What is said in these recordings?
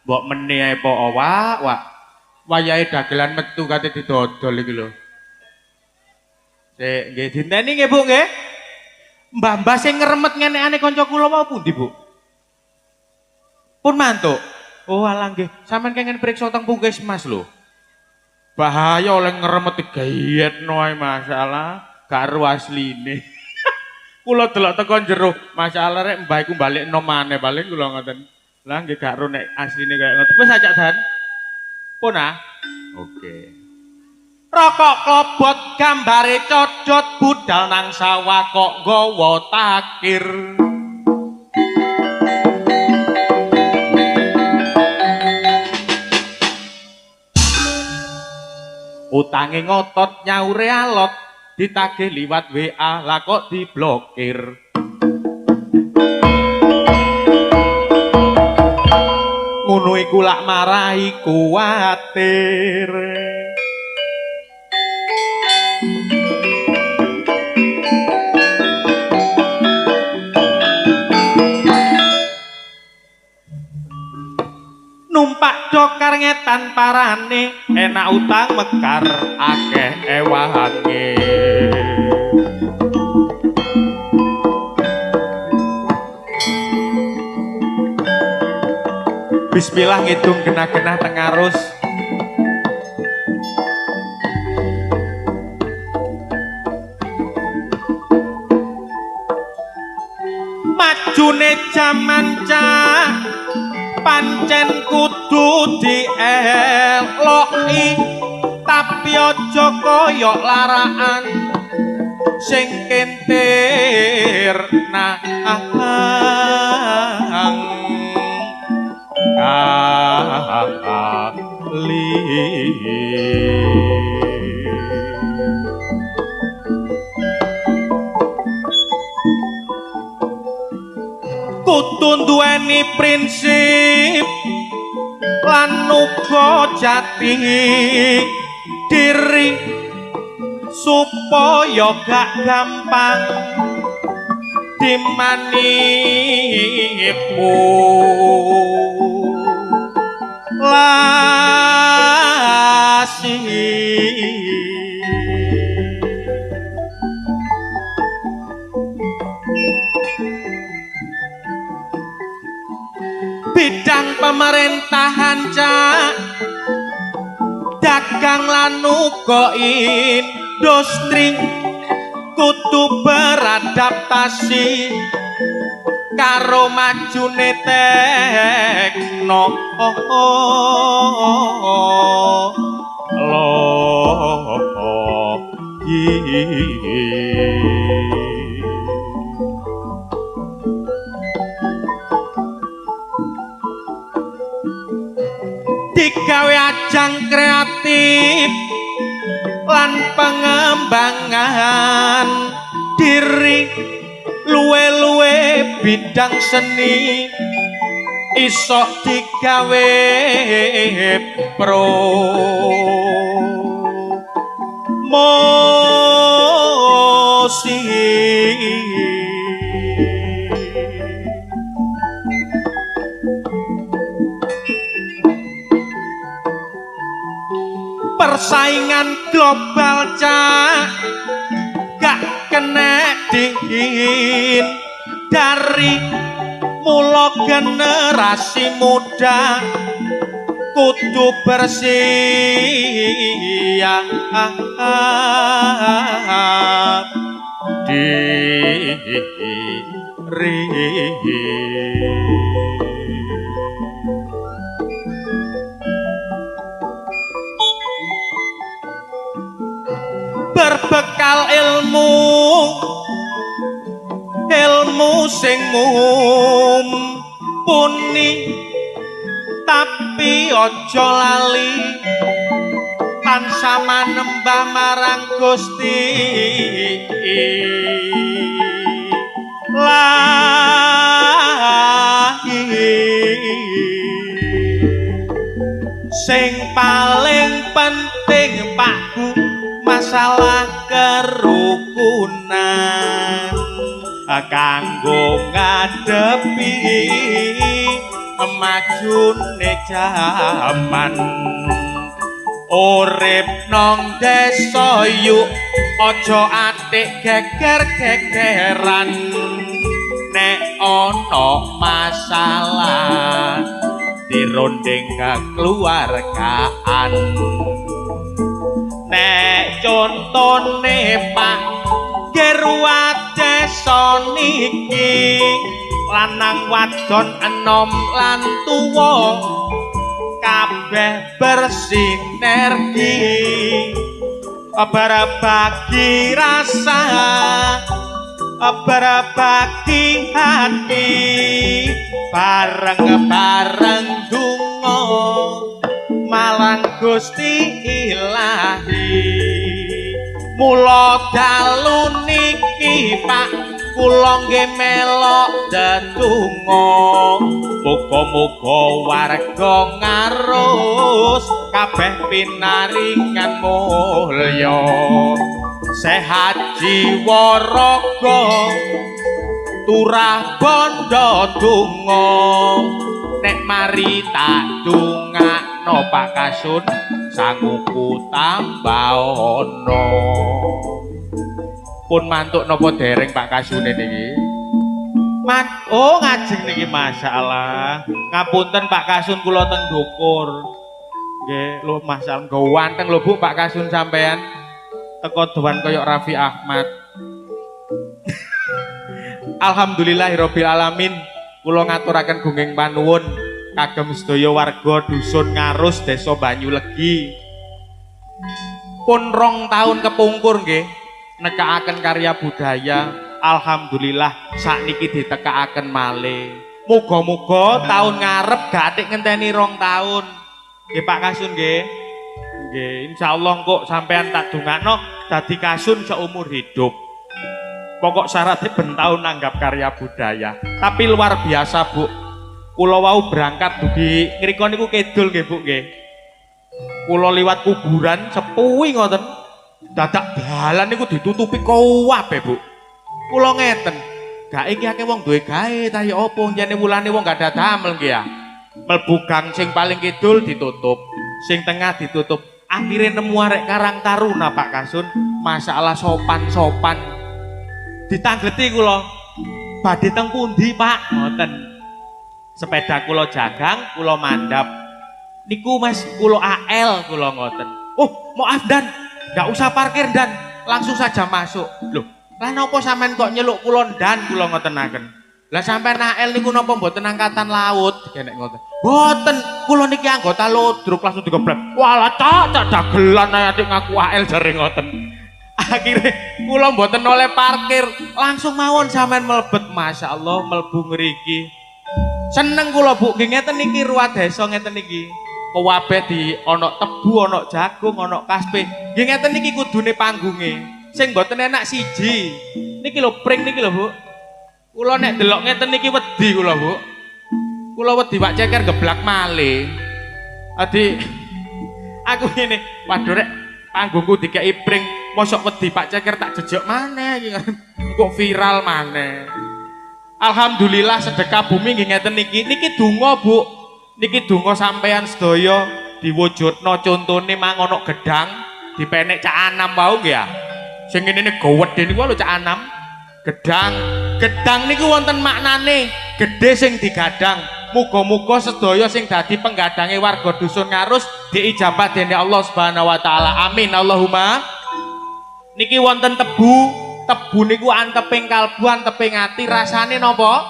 Mbok meni ae po wak. Wayahe dagelan metu kate didodol iki lho. Sik nggih dinteni nggih Bu nggih. Mbah-mbah sing ngremet ngenekane kanca kula wau pundi Bu? Pun mantuk. Oh alah nggih, sampean kengen priksa teng Puskesmas lho. Bahaya oleh ngeremet gayetno ae masalah karo asline. Kula delok teko jero, masalah rek mbah iku balekno maneh paling kula ngoten. Lah nggih gak ro nek asline kaya ngoten. Wis ajak Dan. Pun ah. Oke. Rokok klobot gambare codot budal nang sawah kok nggawa takir. Utange ngotot nyaure alot ditagih liwat WA lah kok diblokir. Ngono iku lak marahi kuwatir. Numpak dokar ngetan parane enak utang mekar akeh ewahange. Bismillah ngidung genah-genah teng arus. Majune jaman cah pancen kudu dieloki tapi aja kaya laraan sing kentir nang kali kudu duweni prinsip lan uga jati diri supaya gak gampang dimanipu lasi. Bidang pemerintahan cak dagang lan uga industri kudu beradaptasi karo majune teknologi. digawe ajang kreatif lan pengembangan diri luwe-luwe bidang seni isok digawe promosi persaingan global cak gak kena dari mula generasi muda kudu bersiap diri berbekal ilmu sing mumpuni tapi aja lali tansah manembah marang Gusti lahi sing paling penting Pakku masalah kerukunan kanggo ngadepi majune jaman urip nang desa yuk aja atik geger-gegeran nek ana masalah dirondeng kekeluargaan nek contone Pak Gerwat desa niki lanang wadon enom lan tuwa kabeh bersinergi berbagi rasa berbagi hati bareng-bareng donga marang Gusti Ilahi mula dalu niki Pak kula nggih melok ndedonga muga-muga warga ngarus kabeh pinaringan mulya sehat jiwa raga turah bondo donga nek mari tak dongakno Pak Kasun sanguku tambah ana pun mantuk napa dereng Pak Kasune niki oh ngajeng niki masyaallah ngapunten Pak Kasun kula teng dukur nggih lho masyaallah nggo wanteng lho Bu Pak Kasun sampean teko doan kaya Raffi Ahmad alhamdulillahirabbil alamin kula ngaturaken gunging panuwun kagem sedaya warga dusun Ngarus Desa Banyulegi pun 2 tahun kepungkur nggih nekakaken karya budaya alhamdulillah sakniki ditekakaken malih muga-muga tahun ngarep gak atik ngenteni 2 tahun nggih Pak Kasun nggih nggih insyaallah kok sampean tak dongakno dadi Kasun seumur hidup pokok syaratnya ben tahun nanggap karya budaya tapi luar biasa Bu kula wau berangkat dugi ngriko niku kidul nggih Bu nggih kula liwat kuburan sepuwi ngoten dadak dalan niku ditutupi kabeh Bu kula ngeten gak iki akeh wong duwe gawe ta ya apa jane wulane wong gak ada damel nggih ya mlebu gang sing paling kidul ditutup sing tengah ditutup akhirnya nemu arek Karang Taruna Pak Kasun masalah sopan-sopan ditangleti kula badhe teng pundi Pak ngoten sepeda kula jagang kula mandap niku Mas kula AL kula ngoten oh maaf Dan gak usah parkir Dan langsung saja masuk loh lah napa sampean kok nyeluk kula Dan kula ngotenaken lah sampean AL niku napa mboten angkatan laut genek ngoten mboten kula niki anggota Lodruk langsung digeblek walah cak dagelan atik ngaku AL jare ngoten akhirnya kula mboten oleh parkir langsung mawon sampean mlebet masyaallah mlebu ngriki seneng kula Bu nggih ngeten niki ruwat desa ngeten niki Kabeh di ana tebu, ana jagung, ana kaspe. Nggih ngeten niki kudune panggunge. Sing mboten enak siji. Niki lho pring niki lho, Bu. Kula nek delok ngeten niki wedi kula, Bu. Kula wedi Pak Ceker geblak malih. Adi aku ngene, waduh rek panggungku dikeki pring, mosok wedi Pak Ceker tak jejok maneh iki. Kok viral maneh. Alhamdulillah sedekah bumi nggih ngeten niki. Niki donga, Bu. Niki donga sampean sedaya diwujudno contone mangono gedang dipenek cak anam wau nggih ya. Sing ngene gowedhe niku lho cak anam. Gedang niku wonten maknane gedhe sing digadang. Muga-muga sedaya sing dadi penggadange warga dusun Ngarus diijabah dening Allah Subhanahu wa taala. Amin Allahumma. Niki wonten tebu. Tebu niku anteping kalbu, anteping ati, rasane napa?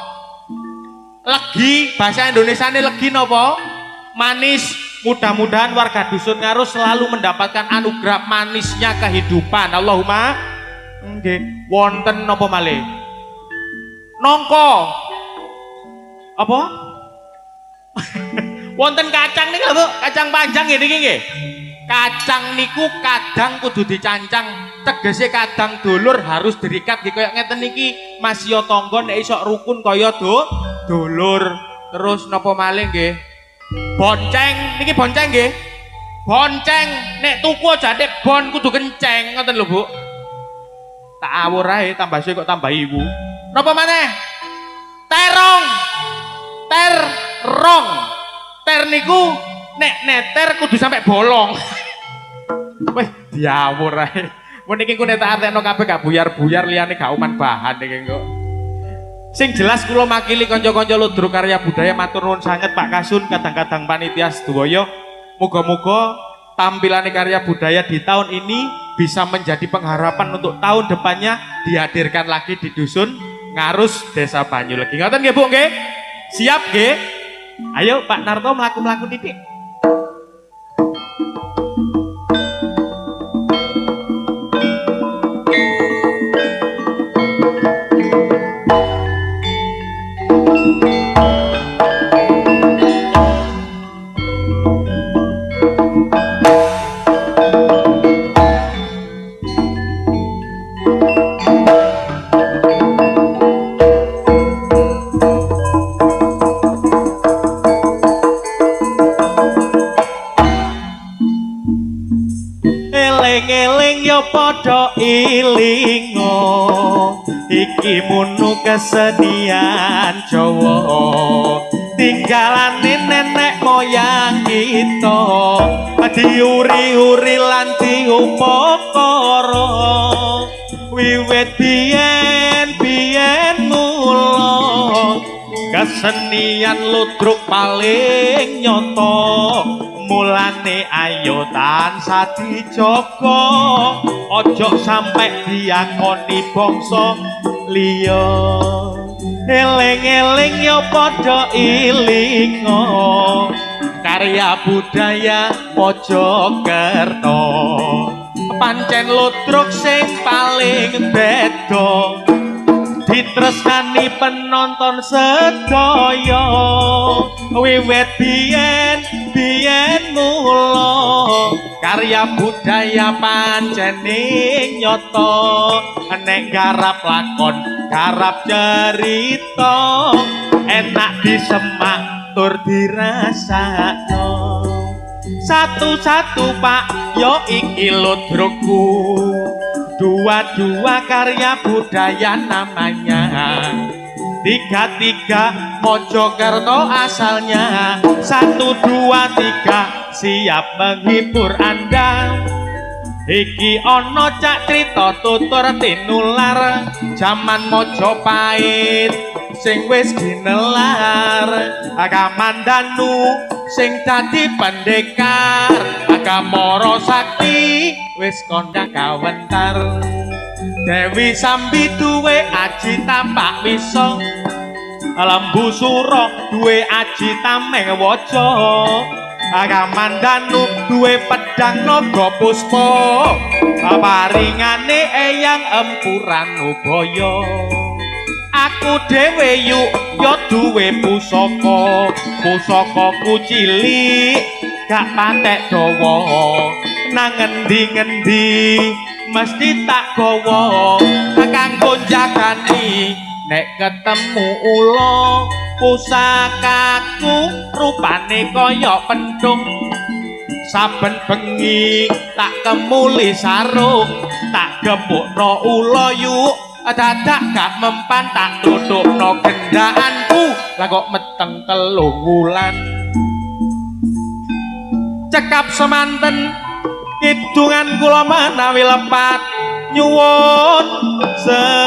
Legi, bahasa Indonesiane legi napa? Manis. Mudah-mudahan warga dusun Ngarus selalu mendapatkan anugerah manisnya kehidupan. Allahumma. Nggih, wonten napa malih? Nongko. Apa? Wonten kacang niki lho, Bu. Kacang panjang nggih niki nggih. Kacang niku kadang kudu dicancang, tegese kadang dulur harus dirikat nggih kaya ngeten niki. Masya tangga nek iso rukun kaya dulur. Terus napa malih nggih? Bonceng niki bonceng nggih. Bonceng nek tuku aja nek bon kudu kenceng ngoten lho, Bu. Tak awur ae tambah sik kok tambah iwu. Napa maneh? Terong. Terong. Ter niku nek neter kudu sampai bolong. Weh diawur ae. Mun niki ku nek tak artekno kabeh gak buyar-buyar liyane gak uman bahan niki kok. Sing jelas kula makili kanca-kanca ludruk karya budaya matur nuwun sanget Pak Kasun kadang-kadang panitia sedaya. Muga-muga tampilane karya budaya di tahun ini bisa menjadi pengharapan untuk tahun depannya dihadirkan lagi di dusun Ngarus Desa Banyulegi. Ngoten nggih Bu nggih? Siap nggih? Ayo Pak Narto mlaku-mlaku titik. Padha ilingo iki munu kesenian Jawa tinggalane nenek moyang kita diuri-uri lan diupakara wiwit biyen mula kesenian ludruk paling nyata mulane ayo tansah dijaga ojo sampai diakoni bangsa liya eling-eling yo padha ilinga karya budaya Mojokerto pancen ludruk sing paling beda ditresnani penonton sedaya wiwit biyen mula karya budaya pancening nyata nek garap lakon garap cerita enak disemak tur dirasakno satu-satu Pak yo iki ludrukku dua-dua karya budaya namanya tiga-tiga Mojokerto asalnya 1, 2, 3 siap menghibur Anda iki ono cak crita tutur tinular jaman Mojopahit sing wis ginelar Kamandanu sing dadi pendekar Kamara Sakti wis kondang kawentar Dewi Sambi duwe aji tampak wisa Lembu Suro duwe aji tameng waja Kamandanu duwe pedang naga puspa paringane eyang empuran ubaya aku dhewe yuk yo duwe pusaka pusakaku cilik gak patek dawa nang ngendi-ngendi mesti tak gawa kanggo jagani nek ketemu ula pusakaku rupane kaya penthung saben bengi tak kemuli sarung tak gembokno ula yuk dadak gak mempan tak tutupno gendhaanku lah kok meteng 3 wulan cekap semanten kidungan kula menawi lepat nyuwun sepura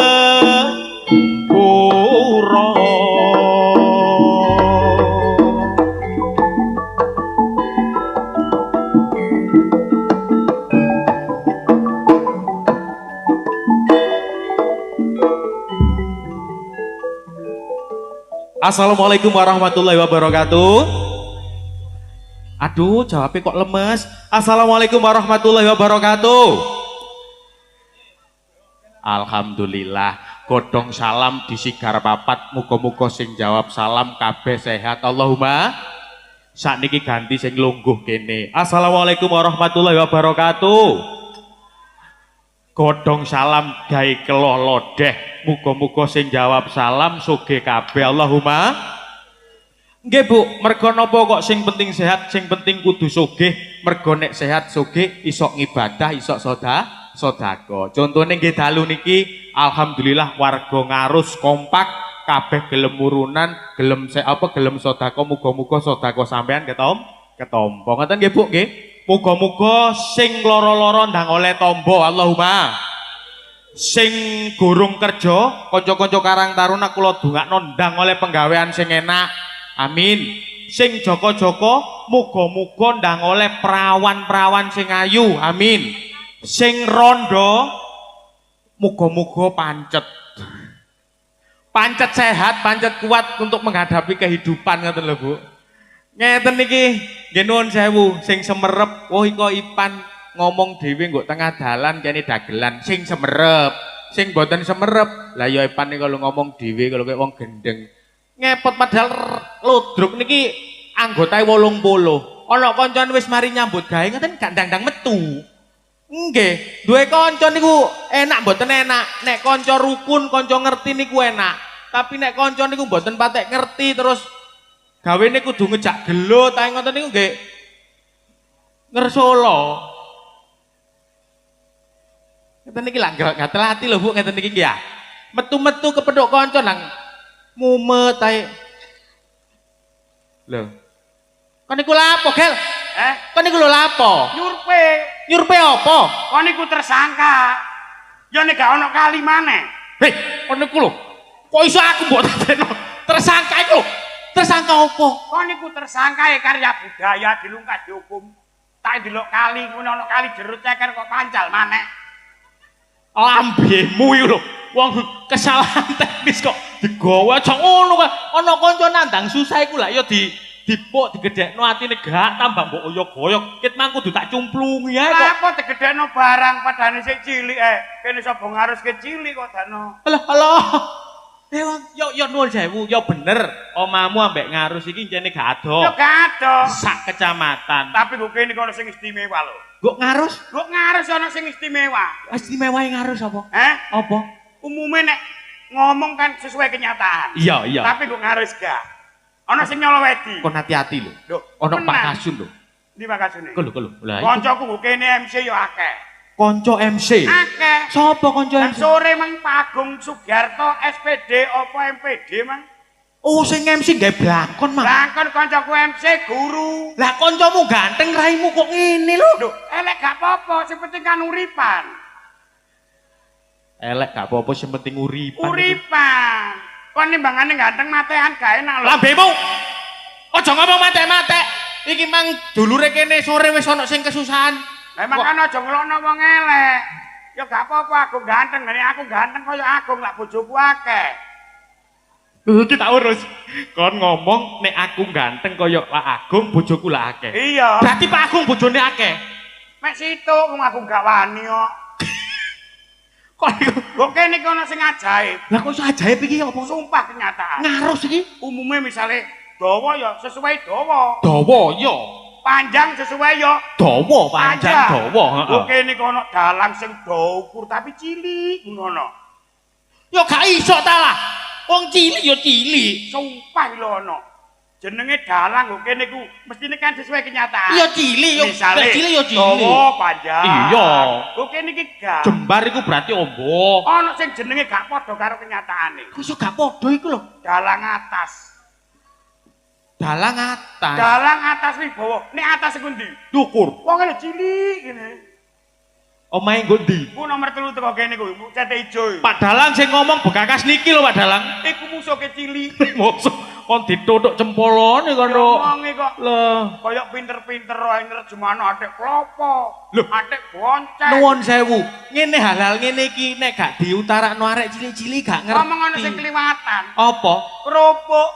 Assalamualaikum warahmatullahi wabarakatuh. Aduh, jawabnya kok lemes. Assalamualaikum warahmatullahi wabarakatuh. Alhamdulillah. Godhong salam disigar papat. Muga-muga sing jawab salam kabeh sehat. Allahumma. Sakniki ganti sing lungguh kene. Assalamualaikum warahmatullahi wabarakatuh. Godhong salam gawe keloh lodeh. Muga-muga sing jawab salam sugih kabeh. Allahumma. Nggih Bu, mergo napa kok sing penting sehat, sing penting kudu sugih. Mergo nek sehat sugih iso ngibadah, iso sedekah. Contone nggih dalu niki alhamdulillah warga Ngarus kompak, kabeh gelem urunan, gelem gelem sedekah. Muga-muga sedekah sampean ketompo. Ngoten nggih Bu nggih. Muga-muga sing lara-lara ndang oleh tombo. Allahumma. Sing gurung kerja, kanca-kanca Karang Taruna kula dongakno ndang oleh penggawean sing enak. Amin. Sing joko-joko muga-muga ndang oleh perawan-perawan sing ayu. Amin. Sing rondo muga-muga pancet. Pancet sehat, pancet kuat untuk menghadapi kehidupan ngoten lho Bu. Ngeten niki nggih nuwun sewu, sing semerep, oh iko Ipan ngomong dhewe nggo tengah dalan kene dagelan, sing semerep, sing boten semerep. Lah ya Ipan nika lho ngomong dhewe kalau kaya wong gendeng. Ngepot padahal ludruk niki anggotae 80. Ana kancane wis mari nyambut gawe ngoten gak ndang-ndang metu. Nggih, duwe kanca niku enak mboten enak. Nek kanca rukun, kanca ngerti niku enak. Tapi nek kanca niku mboten patek ngerti terus gawene kudu ngejak gelut ae ngoten niku nggih ngersolo. Ngeten niki lak gatel ati lho Bu, ngeten niki nggih ya. Metu-metu kepethuk kanca nang mumet ae. Lho. Kon niku lapo, Gel? Kon niku lho lapo? Nyurpe. Nyurpe apa? Kon niku tersangka. Ya nek gak ono kali maneh. Hei, kon niku lho. Kok iso aku mbok dadekno tersangka iku lho? Tersangka apa? Kon niku tersangka karya budaya dilungkas dihukum. Tak delok kali ngono ono kali jerut ceker kok pancal maneh. Lambemu iku lho. Wong kesalahan teknis kok digawa aja ngono kok. Ana kanca nandang susah iku lah ya dipuk digedhekno atine gak tambah mbok oyok-oyok. Ket mang kudu tak cumplungi ae kok. Apa digedhekno barang padane sik cilik kene sapa ngaruske cilik kok dano. Alah. Yo nuwun sewu, yo bener. Omamu ambek Ngarus iki jane gak ado. Yo gak ado. Sak kecamatan. Tapi kok kene kono sing istimewa lho. Kok Ngarus? Kok Ngarus ana sing istimewa. Istimewae Ngarus apa? Apa? Umume nek ngomong kan sesuai kenyataan. Iya. Tapi kok Ngarus gak. Ana sing nyolowedi. Kon hati-hati lho. Ana Pak Kasun lho. Ndi Pak Kasune? Lho. Kancaku kok kene MC yo akeh. Kanca MC. Akeh. Sapa kanca MC? Sore mang Pak Agung Sugiarto SPD apa MPD mang? Oh sing MC gawe blakon mang. Blakon kancaku MC guru. Lah kancamu ganteng raimu kok ngene lho. Lho, elek gak apa-apa, sing penting kan uripan. Elek gak apa-apa sing penting uripan. Uripan. Kon nimbangane ganteng matean gak enak lho. Lambemu. Aja ngomong mate-mate. Iki mang dulure kene sore wis ana sing kesusahan. Memang kan aja ngelokno wong elek. Ya gak apa-apa aku ganteng, ngene aku ganteng kaya Agung lak bojoku akeh. Iki tak urus. Kon ngomong nek aku ganteng kaya Pak Agung bojoku lak akeh. Iya. Berarti Pak Agung bojone akeh. Mek situ wong aku gak wani kok. Kok kene iki ana sing ajaib. Lah kok iso ajaib iki apa? Sumpah kenyataan. Ngarus iki Umume misale dawa ya sesuai dawa. dawa ya. panjang sesuai yo. Dawa panjang dawa, heeh. Oke niku ana dalang sing dawa ukur tapi cilik ngono. Ya gak iso ta lah. Wong cilik ya cilik. Sumpah lho ana. Jenenge dalang kok kene iku mestine kan sesuai kenyataan. Ya cilik ya cilik ya cilik. Dawa panjang. Iya. Kok kene iki gak. Jembar iku berarti ombo. Ana sing jenenge gak padha karo kenyataane. Kok iso gak padha iku lho. Dalang atas. Dalang atas. Dalang atas wibawa. Nek atas iku ndi? Dukur. Wong lho cilik ngene. Omahe nggo ndi? Ku nomor 3 teko kene ku, cete ijo. Pak Dalang sing ngomong begakas niki lho Pak Dalang. Iku musuhe cilik. Mosok kon dituthuk cempolone kono. Ngomongi kok. Lah, Kaya pinter-pinter ae nerjemano atik klopo. Lho. Atik bonceng. nuwun sewu. Ngene hal-hal ngene iki nek gak diutarakno arek cilik-cilik gak ngerti. Ngomong ana sing kliwatan. Apa? Kerupuk.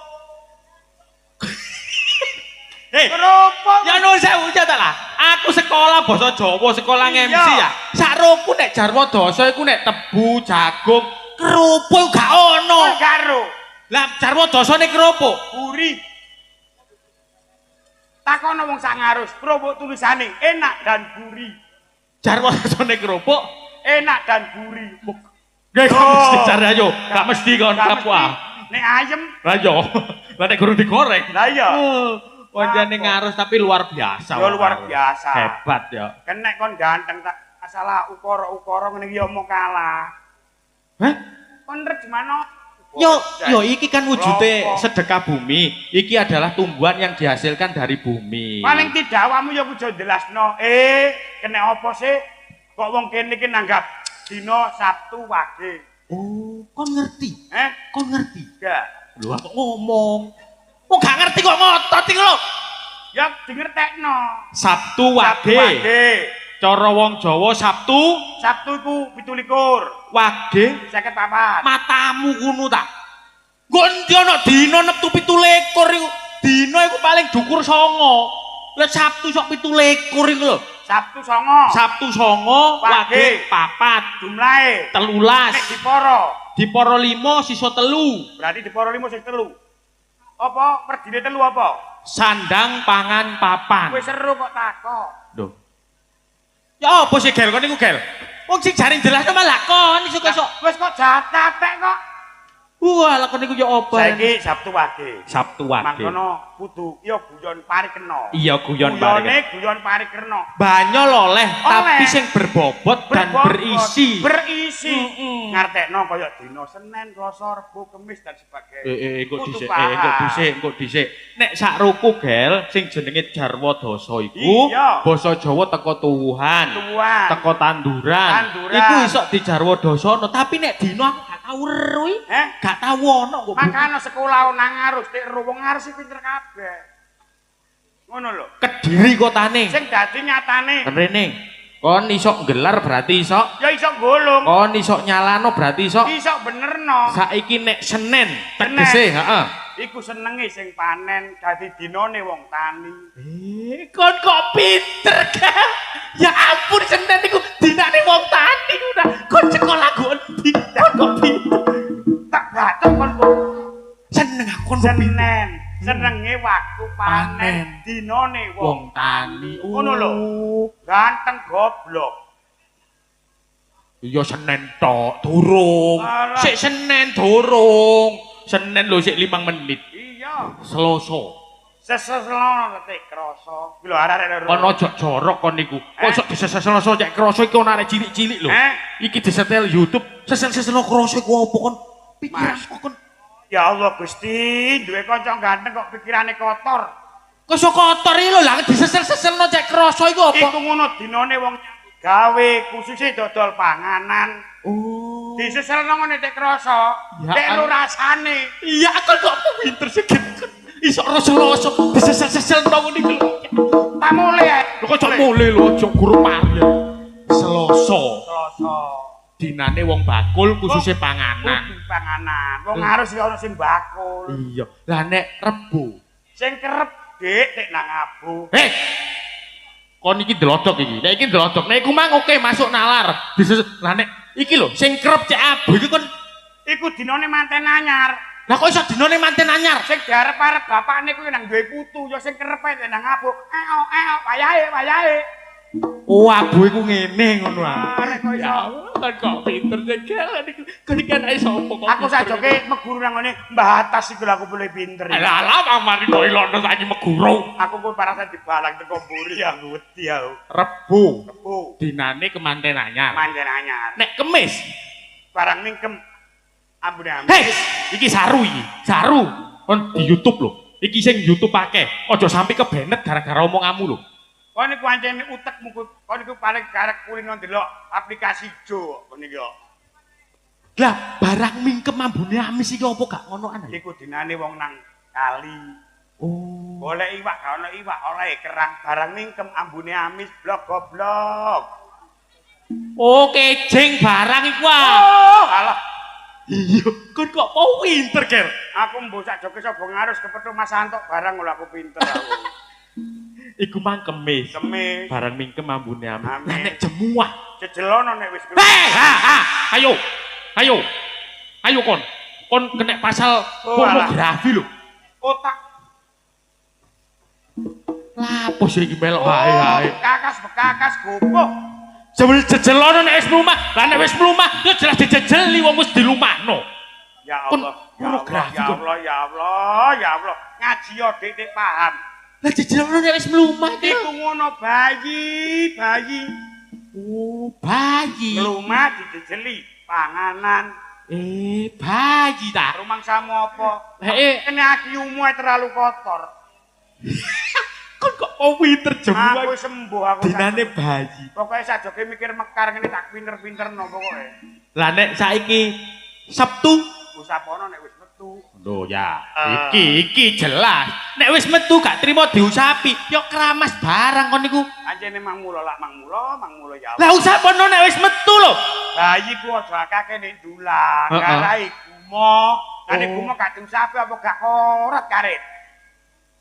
Hei, Kerupuk. ya nuwun sewu ta lah. Aku sekolah basa Jawa, sekolah Iya. MC ya. Sakroku nek jarwa dasa iku nek tebu, jagung, kerupuk gak ono. Karo. Lah jarwa dasane kerupuk. Buri. Takono wong sak ngarus, kerupuk tulisane enak dan gurih. Jarwa dasane kerupuk. Enak dan gurih. Gak Oh. mesti jar ayo, gak mesti kon Gak apa. mesti. Nek ayem, Lah yo, lah nek guru digoreng. lah iya. Wajane ngarus tapi luar biasa. Ya luar biasa. Hebat ya. Kenek kon ganteng tak masalah ukara-ukara ngene iki ya mau kalah. Hah? Kon nerjemano. Yo iki kan wujude Rokok. sedekah bumi. Iki adalah tumbuhan yang dihasilkan dari bumi. Paling tidak awakmu ya kudu jelasno. Kena apa sih? Kok wong kene iki nanggap dina Sabtu Wage. Oh, kon ngerti. Kon ngerti. Enggak. Lho kok ngomong. Wong gak ngerti kok ngotot iki lho. Ya dingertekno. Sabtu Sabtu Wage. Wage. Cara wong Jawa Sabtu Sabtu iku 27. Wage 54. matamu kuno ta. Nggo endi ana dina neptu 27 iku. Dina iku paling dukur 9. Lah Sabtu sok 27 iku lho. Sabtu 9. Sabtu 9, Wage. Wage 4, Jumlahe 13. nek diporo. Diporo 5 sisa 3. Berarti diporo 5 sing 3. Apa perdine 3 apa? Sandang pangan papan. Wis seru kok takok. Lho. Ya apa sih Gel kon niku Gel? Wong sing jare jelasno malah kon iso kok. Wis kok jatak kok. Wah, lah kon niku ya apa? Saiki Sabtu Wage. Sabtu Wage. Mangkono kudu ya guyon parikena. Iya guyon Guyone bareng. guyon parikena. Banyol oleh tapi Oleh. sing berbobot dan berisi. Berisi. Mm-mm. Ngartekno kaya dina Senin, Selasa, Rebo, Kamis dan sebagainya. Kok Kudu dhisik, paham. kok dhisik. Nek sakruku Gel sing jenenge Jarwa Dasa iku Iya. basa Jawa teko tuwuhan, Tuan. teko tanduran. Tanduran. Iku iso dijarwa dasana, tapi nek dina aku gak tau weruh. Gak tau ono kok. Makanya sekolah nang ngarus, nek wong ngarus iki pinter kabeh. Ngono lho. Kediri kotane. Sing dadi nyatane Rene. Kon iso nggelar berarti iso. ya iso golong, Kon iso nyalano berarti iso. iso benerno. Saiki nek Senin tegese, heeh. Iku senenge sing panen dadi dinane wong tani. Kon kok pinter kan? Ya ampun Senin iku dinane wong tani udah. Kon sekolah kon pinter kok pinter. Tak bacok kon kok. Seneng aku kon kok pinter. Senen, senenge waktu panen Panen. dinane wong Wong tani. Ngono lho. Ganteng goblok. Ya Senin tok, durung. Alah. Sik Senin durung. Senin lho sik 5 menit. Iya. Selasa. Seselono tetek krasa. Ki lho arek-arek. Kon ojo jorok kon niku. Kok iso disesel-selasa cek krasa iki ono arek cilik-cilik lho. Iki disetel YouTube, sesel-sesel krasa iku opo kon? Pikiran kok kon. Ya Allah Gusti, duwe kanca ganteng kok pikirane kotor. Kok iso kotor iki lho, lah disesel-seselno cek krasa iku opo? Iku ngono dinane wong gawe khususnya dodol panganan. Oh. Diseselno ngene tek krasa. Ya Nek lu rasane. Iya, kon kok pinter sih gitu. Iso rasa-rasa disesel-sesel nang ngene iki lho. Tak mulai ae. Lho kok mulai lho aja guru pari. Selasa. Selasa. Dinane wong bakul khususnya panganan. Kudu panganan. Wong harus ya ono sing bakul. Iya. Lah nek Rebo. Sing kerep dik nek nang abu. Kon iki delodok iki. Nek iki delodok, nek iku mang oke masuk nalar. Lah nek iki lho sing kerep cek abu iki kon Iku dinane manten anyar. Lah kok iso dinane manten anyar? Sing diarep-arep bapakne kuwi nang duwe putu, ya sing kerepe nang ngabuk. Wayahe. Oh, abu iku ngene ngono ah. Arek kok iso. Kan kok pinter jegel niku. Kan ae sapa kok. Aku sajoke meguru nang ngene Mbah Atas iku lho aku boleh pinter. Lah mari kok ilono saiki meguru. Aku kok parasa dibalang teko mburi aku wedi aku. Rebo. Rebo. Dinane kemanten anyar. Manten anyar. Nek kemis Barang mingkem ambune hei, iki saru iki. Saru. Kon di YouTube lho. Iki sing YouTube akeh. Aja sampe kebenet gara-gara omonganmu lho. Kon niku pancene utekmu kon niku paling garek kulino ndelok aplikasi Jo kon iki kok. Lah barang mingkem ambune amis iki apa gak ngonoan? Iku dinane wong nang kali. Oh. Golek iwak gak ono iwak ora kerang barang mingkem ambune amis blok goblok. Oh, kejeng barang iku ah. Oh, alah. Iya, kon kok mau pinter, Ger. Aku mbok sak joge sapa ngarus kepethuk Mas Antok barang lho aku pinter aku. Iku mang kemis. Kemis. Barang mingkem ambune amis. Amis. Lah nek jemuah. Jejelono nek wis. Ayo. Ayo kon. Kon kena pasal pornografi lho. Otak. Lah apa sih iki melok hae. Kakas gopoh. Jebul jejelono nek wis mlumah. Lah nek wis mlumah yo jelas dijejeli wong wis dilumahno. Ya Allah. Ya Allah. Ngaji yo dik paham. Lah jejelono nek wis mlumah iku ngono bayi. Oh, bayi. Mlumah dijejeli panganan. Bayi ta. Rumangsamu apa? Kene akiumu terlalu kotor. Kon kok mau pinter jemuah. Aku sembuh aku. Dinane bayi. Pokoke sajoke mikir mekar ngene tak pinter-pinterno pokoke. Lah nek saiki Sabtu usapono nek wis metu. Lho ya, iki jelas. Nek wis metu gak trimo diusapi, yo keramas barang kon niku. Anjene mangmulo ya. Lah usapono nek wis metu lho. Bayi ku aja akeh nek dulang, karai gumo. Nek gumo gak diusapi apa gak koret karet.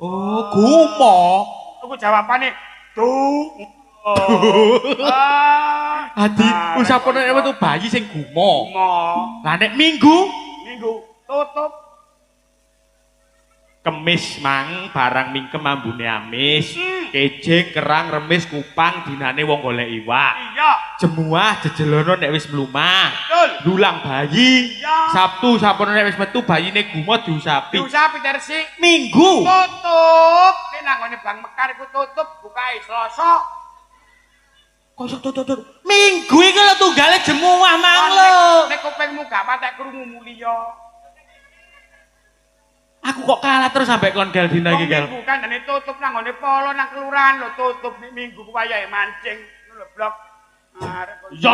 Oh, gumo. Iku jawabane Hadi usapono nek metu bayi sing gumo. Lah nek minggu tutup. Kemis mang barang mingkem ambune amis. Kejeng, kerang, remis, kupang dinane wong golek iwak. Iya. Jemuah jejelono nek wis mlumah. Betul. Lulang bayi. Iya. Sabtu sapono nek wis metu bayine gumo diusapi. Diusapi tersik. Minggu. Tutup. Nek nang ngene Bang Mekar iku tutup bukae Selasa. Kok tutup. Minggu iki lho tunggale jemuah mang lho. Nek kupingmu gak patek krungu mulia. Aku kok kalah terus sampai kon gel dina iki gel. Bukan dene tutup nang ngene polo nang kelurahan lho tutup minggu ku wayahe mancing lho blok. Yo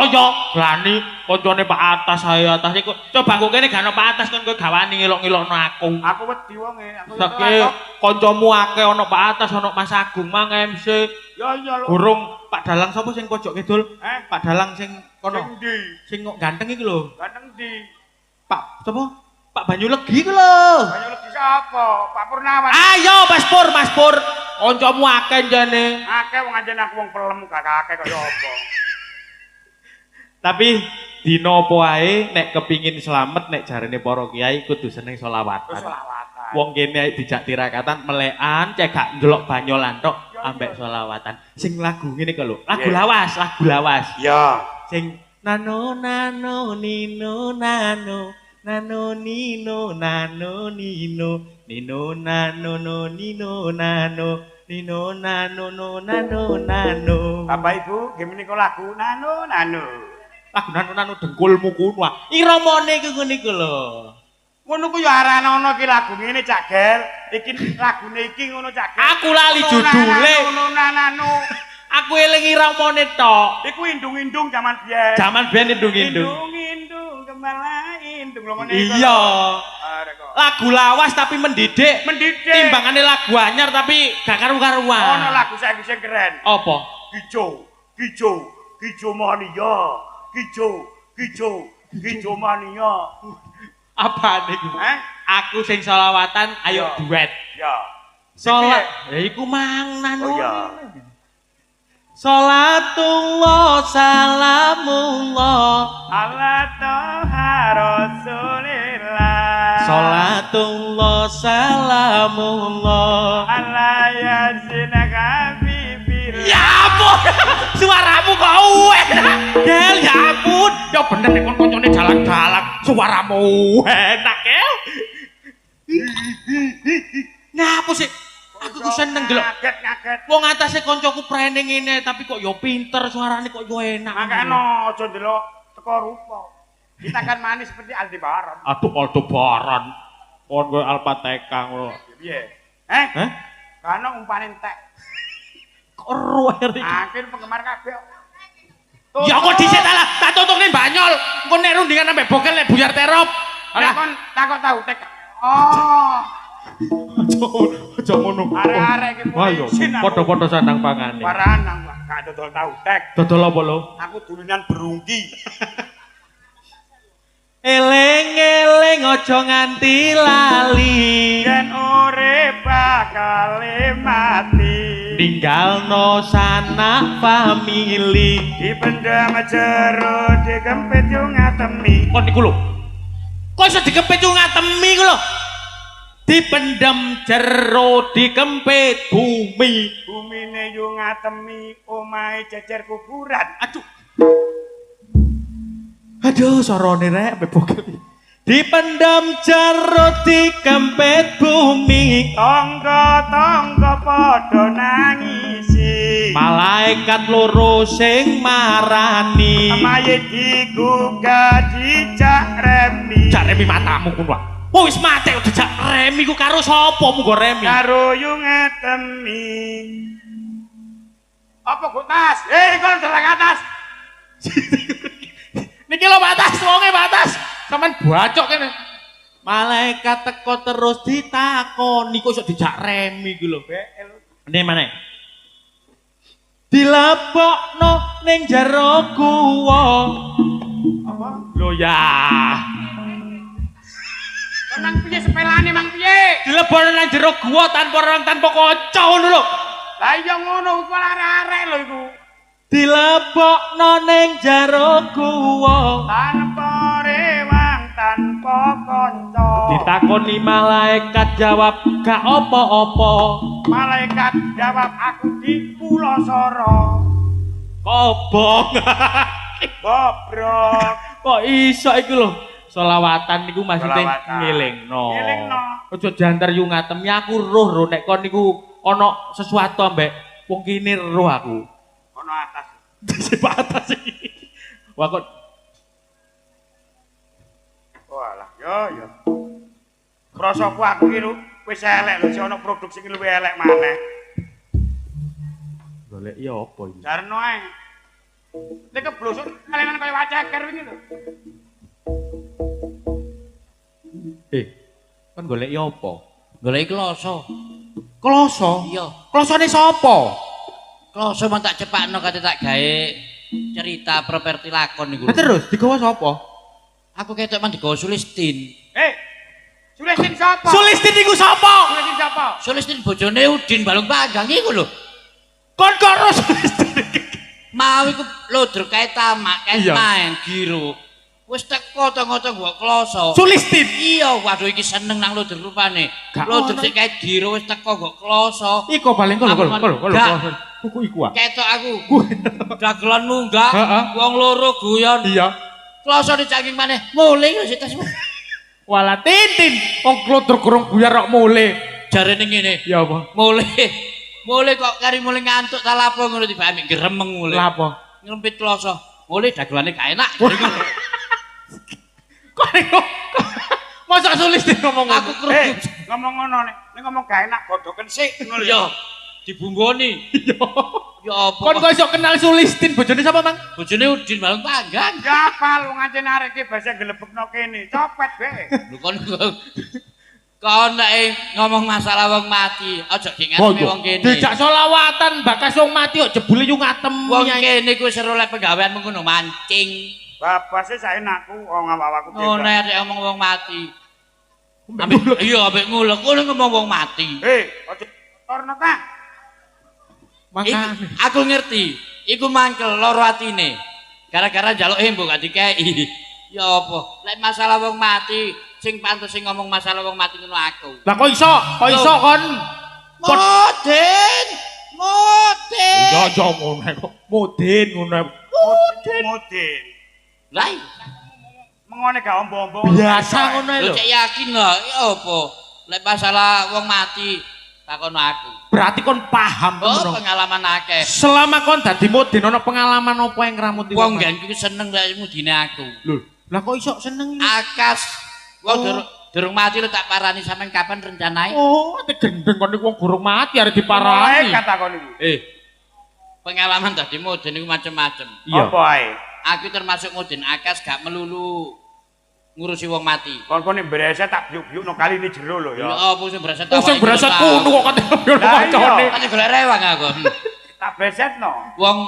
glani koncone Pak Atas ae atas iku. Coba kok kene gak ono Pak Atas kon kowe gawani ngelok-ngelokno aku. Aku wedi wonge, aku Sake kancamu akeh ono Pak Atas ono Mas Agung mang MC. Ya iya lho. Burung Pak Dalang sapa sing pojok kidul? Pak Dalang sing kono. Sing ndi? Sing kok ganteng iki lho. Ganteng ndi? Pak sapa? Pak Banyulegi ku lho. Banyulegi sapa? Pak Purnawan. Ayo Mas Pur. Kancamu akeh jane. Akeh wong anjen aku wong pelem gak akeh kaya apa. Tapi dina apa ae nek kepingin slamet nek jarene para kiai kudu seneng selawatan. Wong kene dijak tirakatan melekan cek gak ndelok banyolan tok ambek selawatan. Sing lagu ngene kok lho. Lagu lawas. Iya. Sing nano nino nano. Nano nino nano nino nino nano no nino nano nino nano no nano nano. Bapak Ibu, gimana kok lagu nano. Lagu nano dengkulmu kuno. Iramane iku ngene iku lho. Ngono ku ya arane ana iki lagu ngene Cak Gel. Iki lagune iki ngono Cak Gel. Aku lali judule. Nano. Aku eling iramane tok. Iku indung-indung zaman biyen. Zaman biyen indung-indung. Indung gembala indung lho ngene iku. Iya. Lagu lawas tapi mendidik. Timbangane lagu anyar tapi gak karu-karuan. Ono lagu saiki sing keren. Apa? Kijo mania. Kijo mania. Apa niku? Aku sing selawatan ayo duet. Ya. Salat. Ya iku mang nano. Oh ya. Salatullah salamullah ala toha rasulillah. Salat Salatullah salamullah ala yasin habibil. Ya ampun, suaramu kok enak. Gel, ya ampun. Ya bener nek koncone jalan-jalan, suaramu enak, Gel. Ngapa sih? Aku ku seneng delok. Ngaget. Wong atase koncoku prene ngene tapi kok yo pinter, suarane kok yo enak. Makane aja ndelok teko rupa. Kita kan manis seperti Aldebaran. Aduh, Aldebaran. Kon kowe Alpateka ngono. Piye? Hah? Kana umpane entek. Kok ruwer iki? Akhir penggemar kabeh. Ya kok dhisik ta lah, tak tutukne Banyol. Engko nek rundingan ambek bokel nek buyar terop. Alah kon takok tahu tek. Oh. Aja ngono. Arek-arek iki Ayo, padha-padha sandang pangane. Paranang lah, gak dodol tahu tek. Dodol apa lho? Aku dulunan berungki. Eleng-eleng aja nganti lali. Yen urip bakal mati. Ninggalno sanak famili. Dipendam jero dikempit yo ngatemi. Kon niku lho. Kok iso dikempit yo ngatemi ku lho? Dipendam jero dikempit bumi. Bumine yo ngatemi, omahe jejer kuburan. Aduh, sorone rek ambek bokel. Dipendam jero dikempit bumi. Tangga-tangga padha nangisi. Malaikat loro sing marani. Mayit digugah dijak remi. Jak remi matamu kuwi. Oh wis mati kok dijak remi ku karo sapa munggo remi? Karo yo ngatemi. Apa kok tas? Kon deleng atas. Niki lho batas, wonge batas. Saman bacok kene. Malaikat teko terus ditakoni kok iso dijak remi ku lho. Ini mana? Dilebokno ning jero guwa. Apa? Lho ya. Tenang piye sepelane mang piye? Dilebokno nang jero guwa tanpa orang tanpa kanca ngono lho. Lah iya ngono iku arek-arek lho iku. Dilebokno ning jero guwa. Tanpa rewang tanpa kanca. Ditakoni malaikat jawab gak apa-apa. Malaikat jawab aku di Pulau Soro. Kobong. Bobrok. Kok iso iku lho? Selawatan niku maksudnya Selawatan. ngelingno. Ngelingno. Aja jantar yu ngatemi aku roh nek kon niku ana sesuatu ambek wong kene roh aku. Ono atas. Di atas iki. Wah kok Walah, yo. Krasaku aku iki lho wis elek lho, sing ono produksi iki luwih elek maneh. golek iya apa iki? Jarno ae. Nek keblosok kalenan kaya waceker wingi lho. Kan golek iya apa? Golek kloso. Kloso? Iya. Klosone sapa? Kloso man tak cepakno kate tak gawe cerita properti lakon niku. Lah terus digawa sapa? Aku ketok man digawa Sulistin. Sulistin sapa? Sulistin niku sapa? Sulistin sapa? Sulistin bojone Udin Balung Panggang iku lho. Kon karo Sulistin iki. Mau iku lodro kae tamak, kae Iya. main giro. Wis teko tengok-tengok gua kloso. Sulistin. Iya, waduh iki seneng nang lodro rupane. Gak Lodro ono. sik kae giro wis teko gua kloso. Iko paling kok Gak. kuku iku ah. Ketok aku. Dagelan munggah, Heeh. wong loro guyon. Iya. Kloso dicangking maneh, mulih lho sik tas. Wala tintin, wong kloter kurung buyar kok mule. Jarene ngene. Ya apa? Mulih kok kari mulih ngantuk ta lapo ngono tiba ambek gremeng mulih. Lah apa? Ngrempit kloso. Mulih dagelane gak enak. Kok niku? Masa Sulistin ngomong Aku kerungu. Ngomong ngono nek ngomong gak enak bodoken sik ngono Yo, dibumboni. Ya apa? Kon kok iso kenal Sulistin bojone sapa, Mang? Bojone Udin Balung Panggang. Gapal wong ancen arek iki bahasa gelebekno kene. Copet be. Lho kon nek ngomong masalah wong mati, aja dingatemi wong kene. Dijak selawatan bakas wong mati kok jebule yo ngatem. Wong kene kuwi seru lek penggawean ngono mancing. Babase saenakku wong awakku Oh, nek arek ngomong wong mati. Ambek iya ambek ngulek kono ngomong wong mati. Aja torno ta. Makane. Aku ngerti, iku mangkel loro atine. Gara-gara njaluk mbok gak dikeki. Ya apa? Lek masalah wong mati, sing pantes sing ngomong masalah wong mati ngono aku. Lah kok iso? Kok iso kon? Modin. Modin. Iya aja ngono kok. Mudin ngono. Modin. Lah iya. Mengone gak ombo-ombo. Biasa ngono Lho lho. cek yakin lho, iki apa? Lek masalah wong mati takono aku. Berarti kon paham Oh, temen. pengalaman akeh. Selama kon dadi mudin ana pengalaman apa yang ngeramuti Wong nggenku ki seneng lek mudine aku. Lho, lah kok iso seneng iki? Akas. Wong Oh. durung mati lho tak parani sampean kapan rencanae? Oh, ate gendeng kon iku wong gorong mati arep Parani diparani. kata kon iku. Pengalaman dadi mudin iku macem-macem. Iya. Apa ae? Aku termasuk mudin akas gak melulu ngurusi wong mati. Kon-kon berasa tak biuk-biuk no kali ini jero lho Ya ya. apa sing berasa Oh, sing berasa kuno kok kate yo Lah iya. kancane. Kan golek rewang aku. Tak besetno. Wong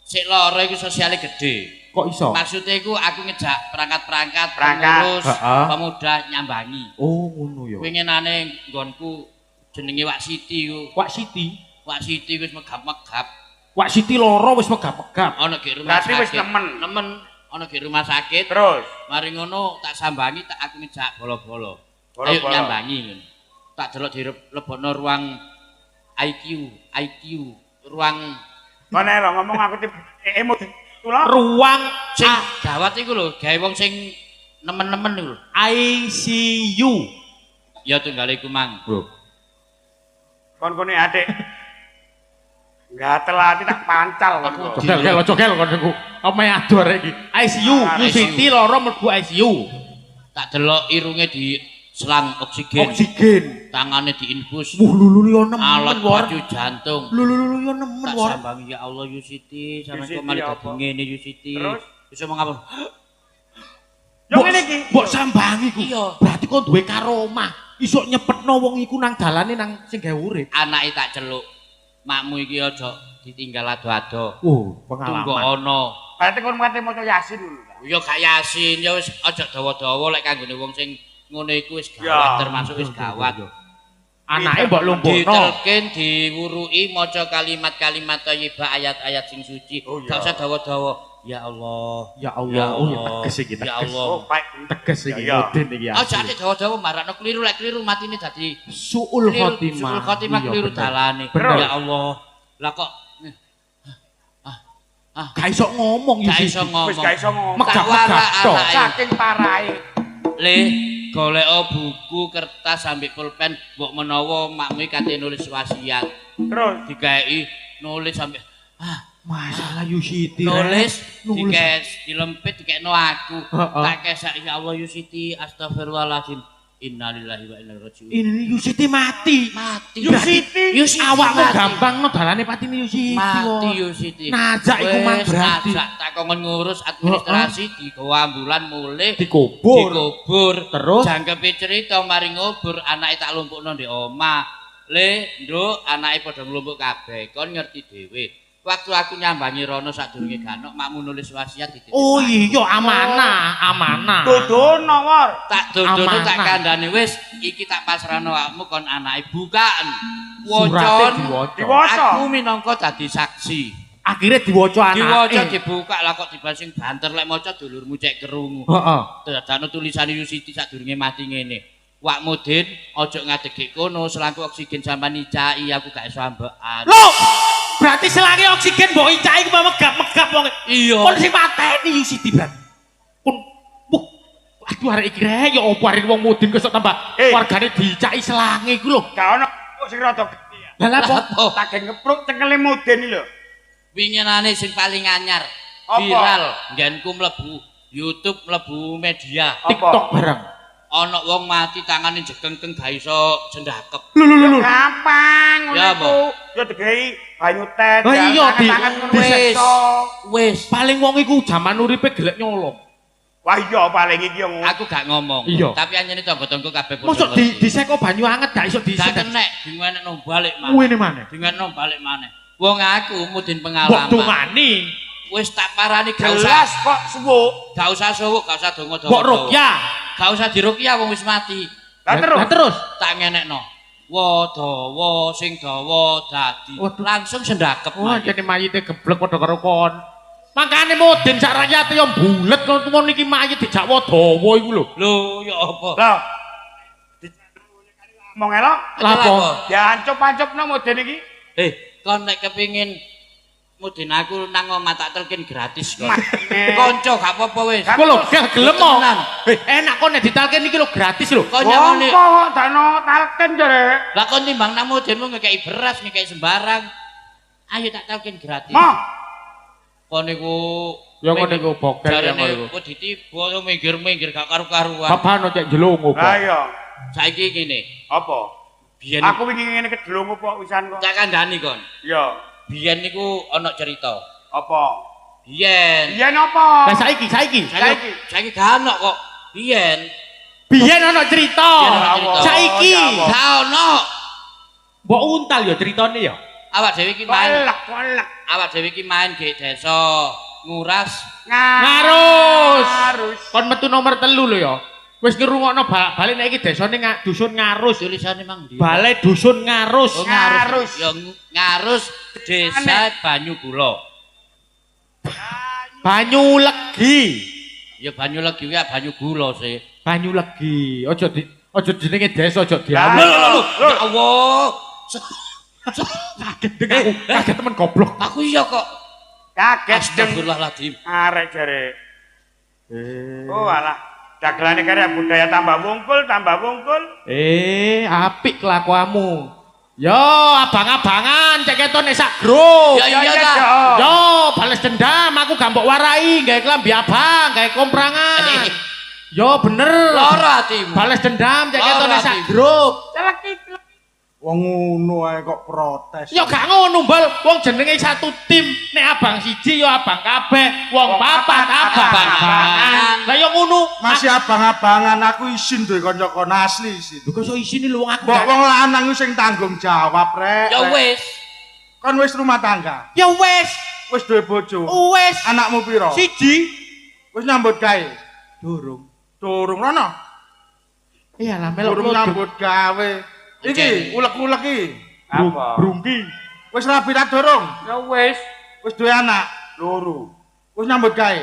sik lara iku sosiale gede. Kok iso? Maksudnya iku aku ngejak perangkat-perangkat Perangkat. pengurus Heeh. pemuda nyambangi. Oh, ngono ya. Winginane nggonku jenenge Wak Siti ku. Wak Siti. Wak Siti wis megap-megap. Wak Siti loro wis megap-megap. Ana ge rumah Berarti sakit. wis nemen. Nemen ana ge rumah sakit. Terus Mari ngono tak sambangi tak aku ngejak bolo-bolo. Bolo-bolo. Ayo nyambangi ngono. Tak delok dilebokno ruang IQ, ruang kon ae lho ngomong aku tip emo tulo. Ruang sing gawat iku lho, gawe wong sing nemen-nemen iku lho. ICU. Ya tunggal iku mang. Bro. Kon-kone adik. Enggak telati tak pancal kon. Aku Jogel kon niku. Omae ado arek iki. ICU, Yu Siti loro mlebu ICU. tak delok irunge di selang oksigen. Oksigen. Tangane diinfus. Lulu yo nemen Alat war. baju jantung. Lulu yo nemen Tak war. sambangi ya Allah Yusiti, sampe Yusiti kok malah apa? dadi ngene Yusiti. Terus? Wis ngomong apa? Yo ngene iki. Mbok sambangi ku. Iya. Berarti kon duwe karomah. Iso nyepetno wong iku nang dalane nang sing gawe urip. Anake tak celuk. Makmu iki aja ditinggal ado-ado. Oh, Tunggu pengalaman. ana. Berarti kon mate maca Yasin dulu. Ya gak Yasin, ya wis aja dawa-dawa lek kanggone wong sing ngene iku wis Ya. gawat, termasuk wis gawat. Anake mbok lumpukno. Ditelken diwuruki maca kalimat-kalimat thayyibah ayat-ayat sing suci. Oh, iya. Gak usah dawa-dawa. Ya Allah. Ya Allah, oh ya teges iki Ya teges. Allah. Oh, baik. Teges iki Ya, ya. mudin iki Aja asli. ate dawa-dawa marakno kliru lek kliru matine dadi Suul kliru. khotimah. Suul khotimah Iya, kliru bener. dalane. Bener. Ya Allah. Lah kok Gak iso ngomong gak iki. iso ngomong. Wis gak iso ngomong. Megap. Tak warak tok. anake. Saking parahe. Le golek buku kertas sambil pulpen mbok menawa makmu kate nulis wasiat. Terus Digaeki nulis sampai Masalah Yusiti. nulis Nulis. dikes dilempit dikekno aku. Heeh. Tak kesak ya Allah Yusiti astagfirullahaladzim. Innalillahi wa inna ilaihi raji'un. Ini Yusiti mati. Mati. Yusiti. Yusiti Awakmu mati. gampang no dalane patine Yusiti. Mati wong. Yusiti. Najak iku mang Wes, berarti. Najak tak kongen ngurus administrasi digawa ambulan mulai Dikubur. dikubur. Terus? Jangkepe cerita mari ngubur anake tak lumpukno ndek omah. Le, Nduk, anake padha nglumpuk kabeh. Kon ngerti dhewe. Waktu aku nyambangi rono sadurunge ganok makmu nulis wasiat dititip. Oh iya amanah, amanah. dodono war. Tak dodono tak Amanah. kandhani wis iki tak pasrahno awakmu kon anake bukaan. Surate Wocon. diwaca. Diwaca. Aku minangka dadi saksi. Akhirnya diwaca Diwaca anake. dibuka lah kok dibasing banter lek maca dulurmu cek krungu. Heeh. Dadane tulisane Yusiti sadurunge mati ngene. Wak Mudin ojo ngadeg kono selangku oksigen sampean icai aku gak iso ambekan. Loh, berarti selange oksigen mbok icai ku megap-megap wong. Iya. Kon sing mateni Yusiti berarti. Kon aduh arek iki rek ya opo arek wong mudin kok tambah wargane dicaki selange iku lho. Gak ono sing rada gede ya. Lah apa? Oh, Tak gen ngepruk cengkele muden iki lho. winginane sing paling anyar Apa? viral nggenku mlebu YouTube mlebu media. TikTok bareng. Ana wong mati tangane jegengkeng gak iso jendakep. Lho. Gampang ngono Ya, iku. Ya digawe banyu teh. Lah iya, di- tangan ngono wis. iso. Wis, Paling wong iku jaman uripe gelek nyolong. Wah iya paling iki yo ngono. aku gak ngomong. Iya. Tapi anjene tangga-tangga kabeh padha. Mosok diseko banyu anget gak iso gak disedek. kenek dingenekno balik maneh. Kuwi maneh. Dingenekno balik maneh. Wong aku mudin Mbok pengalaman. dungani. Wis tak parani gak Jelas usah kok suwuk. gak usah suwuk, gak usah donga-donga. Mbok rukyah. Gak usah dirukyah wong wis mati. Lah terus. Lah terus. Tak ngenekno. Wa dawa sing dawa dadi Waduh. langsung sendakep. Wah, mayit. jadi mayite geblek padha karo kon. Makane Mudin sak rakyat yo bulet ngono iki mayit dijak Wadawa iku lho. Lho, ya apa? Lah. Ngomong elok. Lapo? Diancup-ancupno Mudin iki. Kon nek kepengin Mudin aku nang omah tak telkin gratis kok. Makne. Kanca gak apa-apa wis. Kok lho gak gelem kok. Tenan. Enak kok nek ditalken iki lho gratis lho. Kon nyangone. Kok dano talken jare. Lah kon timbang nang Mudinmu ngekeki beras, ngekeki sembarang. Ayo tak telkin gratis. Mo. Kon niku Ya kon niku bokel ya jarene niku. kok ditiba minggir-minggir gak karu-karuan. Babano cek jelungu Lah kok. iya. Saiki ngene. Apa? Biyen Aku wingi ngene kedelungu kok wisan kok. tak kandhani kon. Iya. Biyen niku ana cerita. Apa? Biyen. Iya napa? Lah saiki. Saiki gak ana kok. Biyen. Biyen ana cerita. Biyen ana cerita. Saiki Oh, Gak ana. mbok untal ya ceritane ya. Awak dhewe iki main. Kolek. Awak dhewe iki main ge desa nguras. Ngarus. Ngarus. Kon metu nomor 3 lho ya. Wis ngrungokno bali nek iki desane dusun Ngarus. Tulisane mang ndi? Balai dusun Ngarus. Oh, Ngarus. Ya Ngarus desa Banyu Gula. Banyu Legi. Ya Banyu Legi kuwi Banyu Gula sih. Banyu Legi. Aja jenenge desa aja Lah, dialih. Lho, ya Allah. Kaget temen goblok. Aku iya kok. Kaget deng Astagfirullahaladzim. arek jare. Oh alah. Dagelane karya budaya tambah wungkul. Apik kelakuanmu. Yo, abang-abangan cek ketone sak grup. Ya, iya, iya, ta. iya. Yo, bales dendam aku gak mbok warai, gawe klambi abang, gawe komprangan. Yo bener. Loro atimu. Bales dendam cek ketone Loro sak atimu. grup. Wong ngono ae kok protes. Yo gak ngono, Mbal. Wong jenenge satu tim. Nek abang siji yo abang kabeh, wong papat abang-abangan. Lah yo ngono. Masih abang-abangan aku isin duwe kanca-kanca asli isin. Lho kok iso isine lho wong aku. Mbok wong lanang ku sing tanggung jawab rek. Ya wis. Kon wis rumah tangga. Ya wis. Wis duwe bojo. Wis. Anakmu piro? Siji. Wis nyambut gawe. Durung. Durung rono. Iyalah melok Durung nyambut gawe. Iki ulek-ulek iki. Apa? Brungki. Wis rabi ta durung? Ya wis. Wis duwe anak loro. Wis nyambut gawe.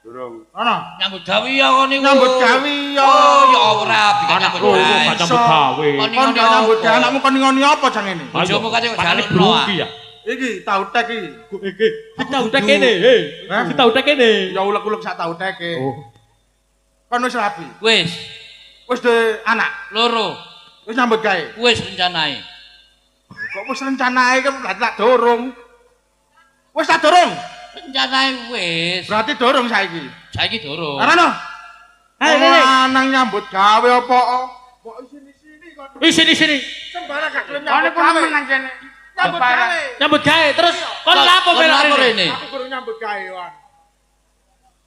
Durung. Rono. Nyambut gawe ya kon niku. Nyambut gawe ya. Oh, ya ora bikin Anak nyambut loro gawe. gak nyambut gawe. Kon Kon gak nyambut gawe anakmu kon ngoni apa jang ngene? Bojomu kate kok Makane jalukno. brungki ya. Iki tahu tek iki. Iki kita udah kene, Hah? kita udah kene. Ya ulek-ulek sak tahu teke. Oh. Kon wis rabi. Wis, Wis duwe anak. loro. Wis nyambut gawe. Wis rencanae. Kok wis rencanae kan berarti tak dorong. Wis tak dorong. Rencanae wis. Berarti dorong saiki. Saiki durung. Ana. Ayo, Wong Nenek. lanang nyambut gawe apa? Kok sini-sini kon. Sini. Sembarang gak gelem Kone nyambut ku gawe. menang jene. Nyambut gawe. Nyambut gawe terus kon lapo Kon melok lapo rene. rene? Aku kudu nyambut gawe wan.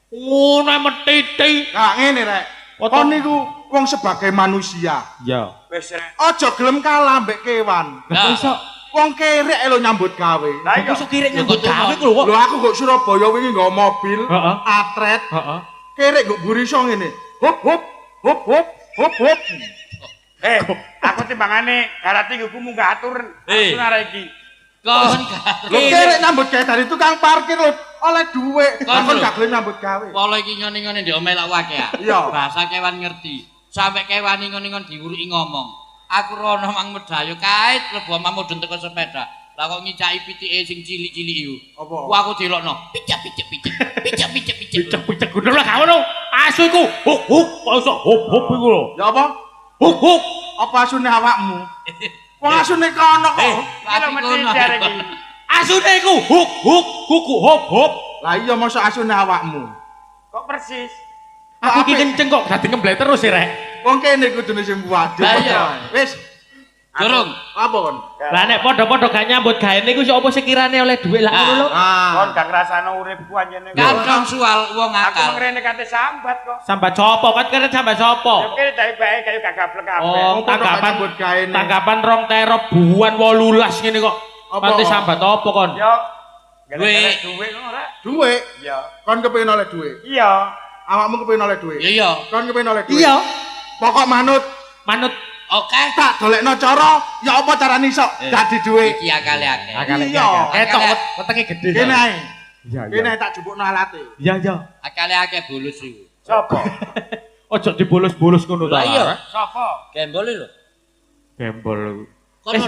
Ngono metiti. Nah ngene rek. Kon niku wong sebagai manusia. Ya. Wis rek. Aja gelem kalah mbek kewan. Lah, Iso Wong kerek lho nyambut gawe. Lah iya. iso kirek Ya, nyambut kok gawe cuma- ku lho kok. Lho aku kok Surabaya wingi nggawa mobil, Heeh. atret, Heeh. kerek kok buriso ngene. Hop hop hop hop hop hop. Aku timbangane garati iku munggah atur. Eh. Atur arek iki. kon Lho kerek nyambut gawe dari tukang parkir lho oleh dhuwit. Kon Kon lho. gak gelem nyambut gawe. Pola iki ngene-ngene ndek omelok wae ya. Iya. Bahasa kewan ngerti. Sampai kewan ngene-ngene diwuruki ngomong. Aku rono mang medhayo kait mlebu omah mudhun teko sepeda. Lah kok ngicaki pitike sing cilik-cilik iku. Apa? Ku aku delokno. Picek. Picek kudu lah gak ngono. Asu iku huk kok iso hop iku lho. Ya apa? Huk. Apa asune awakmu? Wong asune kono kok. Iki lho mesti arek iki. Asune iku huk kuku hop. Lah iya mosok asune awakmu. Kok persis? Aku iki kenceng kok dadi ngemblek terus sih rek. Wong kene kudune sing buat. Lah iya. Wis. Durung. Apa kon? Lah nek padha-padha gak nyambut gawe niku sik apa sekirane oleh dhuwit lah ngono lho. Kon Ah. gak ngrasakno uripku anjene. Kadang soal wong Aku akal. mengrene kate sambat kok. Sambat sapa? Kan kene sambat Ya sapa? kene dari bae kayu gak gablek kabeh. Oh, Wong padha gak nyambut gawe ne. tanggapan rong terop buan 18 ngene kok. Apa? Pati sambat apa kon? Yo. Duit. Duit ngono ora? Dhuwit. Iya. Kon kepengin oleh dhuwit. Iya. Awakmu kepengin oleh dhuwit. Ya iya. Kon kepengin oleh dhuwit. Iya. Pokok manut Manut Oke. tak dolekno cara ya apa carane iso dadi dhuwit. Iki akale akeh. akale Iya. ketok wetenge gede. Kene ae. Iya, Kene tak jupukno alate. Iya, iya. Akeh-akeh bulus iku. Sopo? Ojo dibolos-bolos ngono ta. Lah iya. Sopo? Gembol lho. Gembol. Kono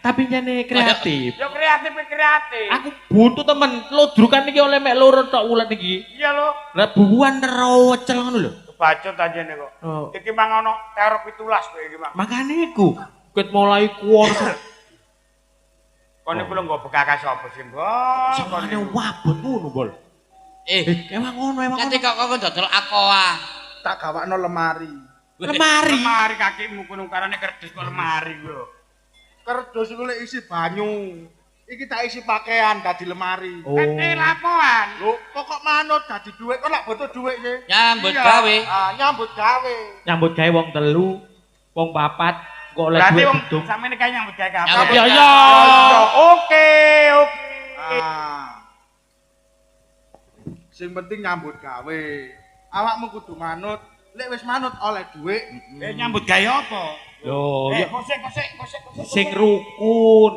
Tapi jane kreatif. Yo kreatif. Aku buntu temen, lodrukan iki oleh mek loro tok wulan iki. Iya lho. Lah buwan terowecel ngono lho. Kebacut anjene kok. Oh. Iki mang ono teror 17 kowe iki mang. Makane iku ket mulai kuor. Kone kulo nggo bekakas sapa sih, Mbok? Samane wabut ngono, Bol. Emang ngono, emang ngono. ketika kok dodol akoa. Tak gawakno lemari. Lemari. Lemari kakimu kuno karane kerdus kok lemari lho. Kerdus iku lek isi banyu. Iki tak isi pakaian dadi lemari. Oh. Lapoan. Lho, pokok manut dadi dhuwit kok lak butuh dhuwit sih. Nyambut Iya. gawe. Ah, nyambut gawe. Nyambut gawe wong telu, wong papat kok oleh Berarti duit wong hitung. sampeyan iki nyambut gawe Nyambut kabeh. Ya gawe. ya. Oke. Ah. Sing penting nyambut gawe. Awakmu kudu manut. Lek wis manut oleh dhuwit. Nyambut gawe apa? Lho, ya Kosek. sing rukun.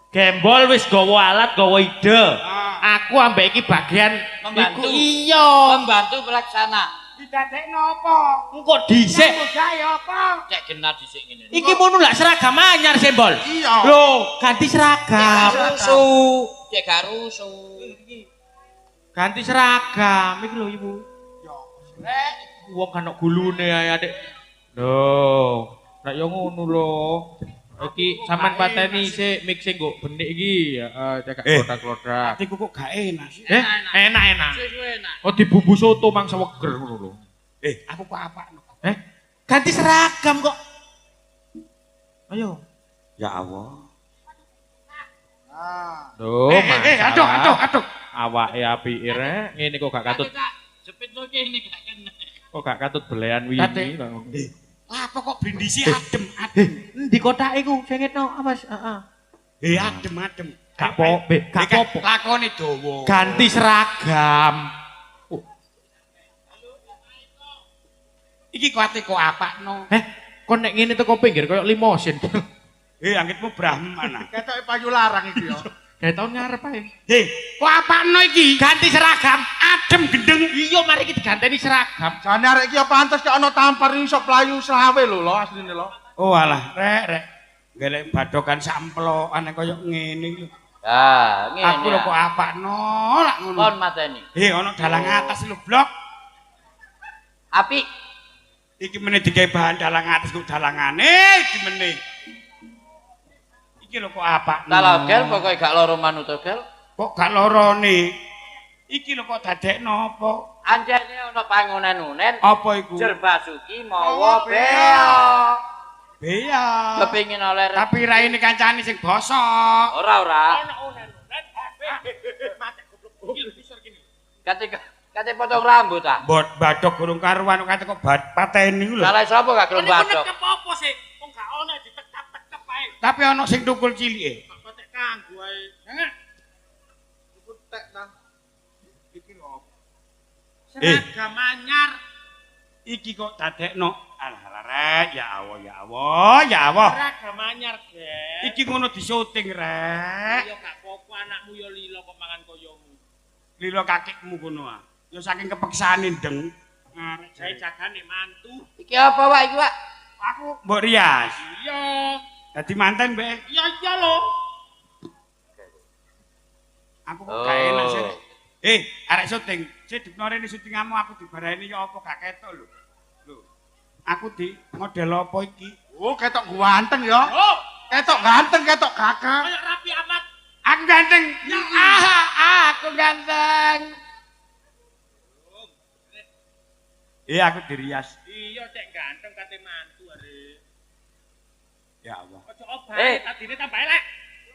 Gembol wis gawa alat, gawa ide. Aku ambek iki bagian Membantu. iku iya. Membantu pelaksana. Didadekno apa? Engko dhisik. Nyambut gawe apa? Cek genah dhisik ngene. Iki mono lak seragam anyar Sembol. Iya. Lho, ganti seragam. Rusu. Cek gak rusu. Ganti seragam iki lho Ibu. Rek, Wong kan gulune ae Adik. Lho, nek yo ngono lho. Iki sampean pateni sik mixing kok benik iki, heeh, cekak klodak-klodak. atiku kok gak enak sih. Enak-enak. Suwe enak. Oh dibumbu soto mangsa weger ngono lho. Aku kok apa? Ganti seragam kok. Ayo. Ya Allah. Ah. Loh, Aduh. Awake apike rek, ngene kok gak katut. Jepit lo kene gak kena. Kok gak katut belean Kate. wingi. Apa kok bindisi adem? Endi kotake ku sing ngetno Mas? Heeh. Adem. Gak apa-apa. Lakone dawa. Ganti seragam. Iki kuate kok apakno? Kon nek ngene teko pinggir koyo limosin. Anggitmu Brahman. Ketoke payu larang iki yo. Kayak tahun ngarep ae. Kok apakno iki? Ganti seragam. Adem gendeng. Iya mari kita diganteni seragam. Jane arek iki ya pantes kok ana tampar iso playu selawe lho asline lho. Oh alah, rek. Golek badokan samplokan kaya ngene iki. Ah, ngene. Aku lho kok apakno lak ngono. Kon mateni. Ana dalang atas lho, Blok. Apik. Iki meneh digawe bahan dalang atas kok dalangane iki meneh. Iki lho kok apakno. Talogel pokoke gak loro manut gel. Kok gak lorone? Iki lho kok dadekno apa? Anjene ana pangunen-unen. Apa iku? Jer Basuki mawa bea. Bea. Kepengin oleh Tapi raine kancane sing bosok. ora. Kate potong rambut ah. Mbot badok gurung karuan kate kok pateni lho. Salah sapa gak gelem badok. apa sih? Kok gak ono ditekap-tekap ae. Tapi ono sing tukul cilike. Kok tek kanggo ae. Iku tek nang iki lho. Seragam anyar. Iki kok dadekno. Alah rek, ya Allah. Seragam anyar, Gen. Iki ngono disyuting rek. Ya gak apa-apa anakmu ya lilo kok mangan koyomu. Lilo kakekmu kono ah. Ya saking kepeksane ndeng. Arek jae jagane mantu. Iki apa Pak iki Pak? Aku mbok rias. Iya. Dadi manten mbek. Iya lho. Aku kok gak enak sih. Arek syuting. Sik dinorene syutingamu aku dibarani ya apa gak ketok lho. Lho. Aku di model apa iki? Oh, ketok ganteng ya. Oh, Ketok ganteng, ketok gagah. kayak rapi amat. Aku ganteng. Aku ganteng. Aku dirias. Iya, cek ganteng kate mantu arek. Ya Allah. Ojo obah, Eh. tadine tambah elek.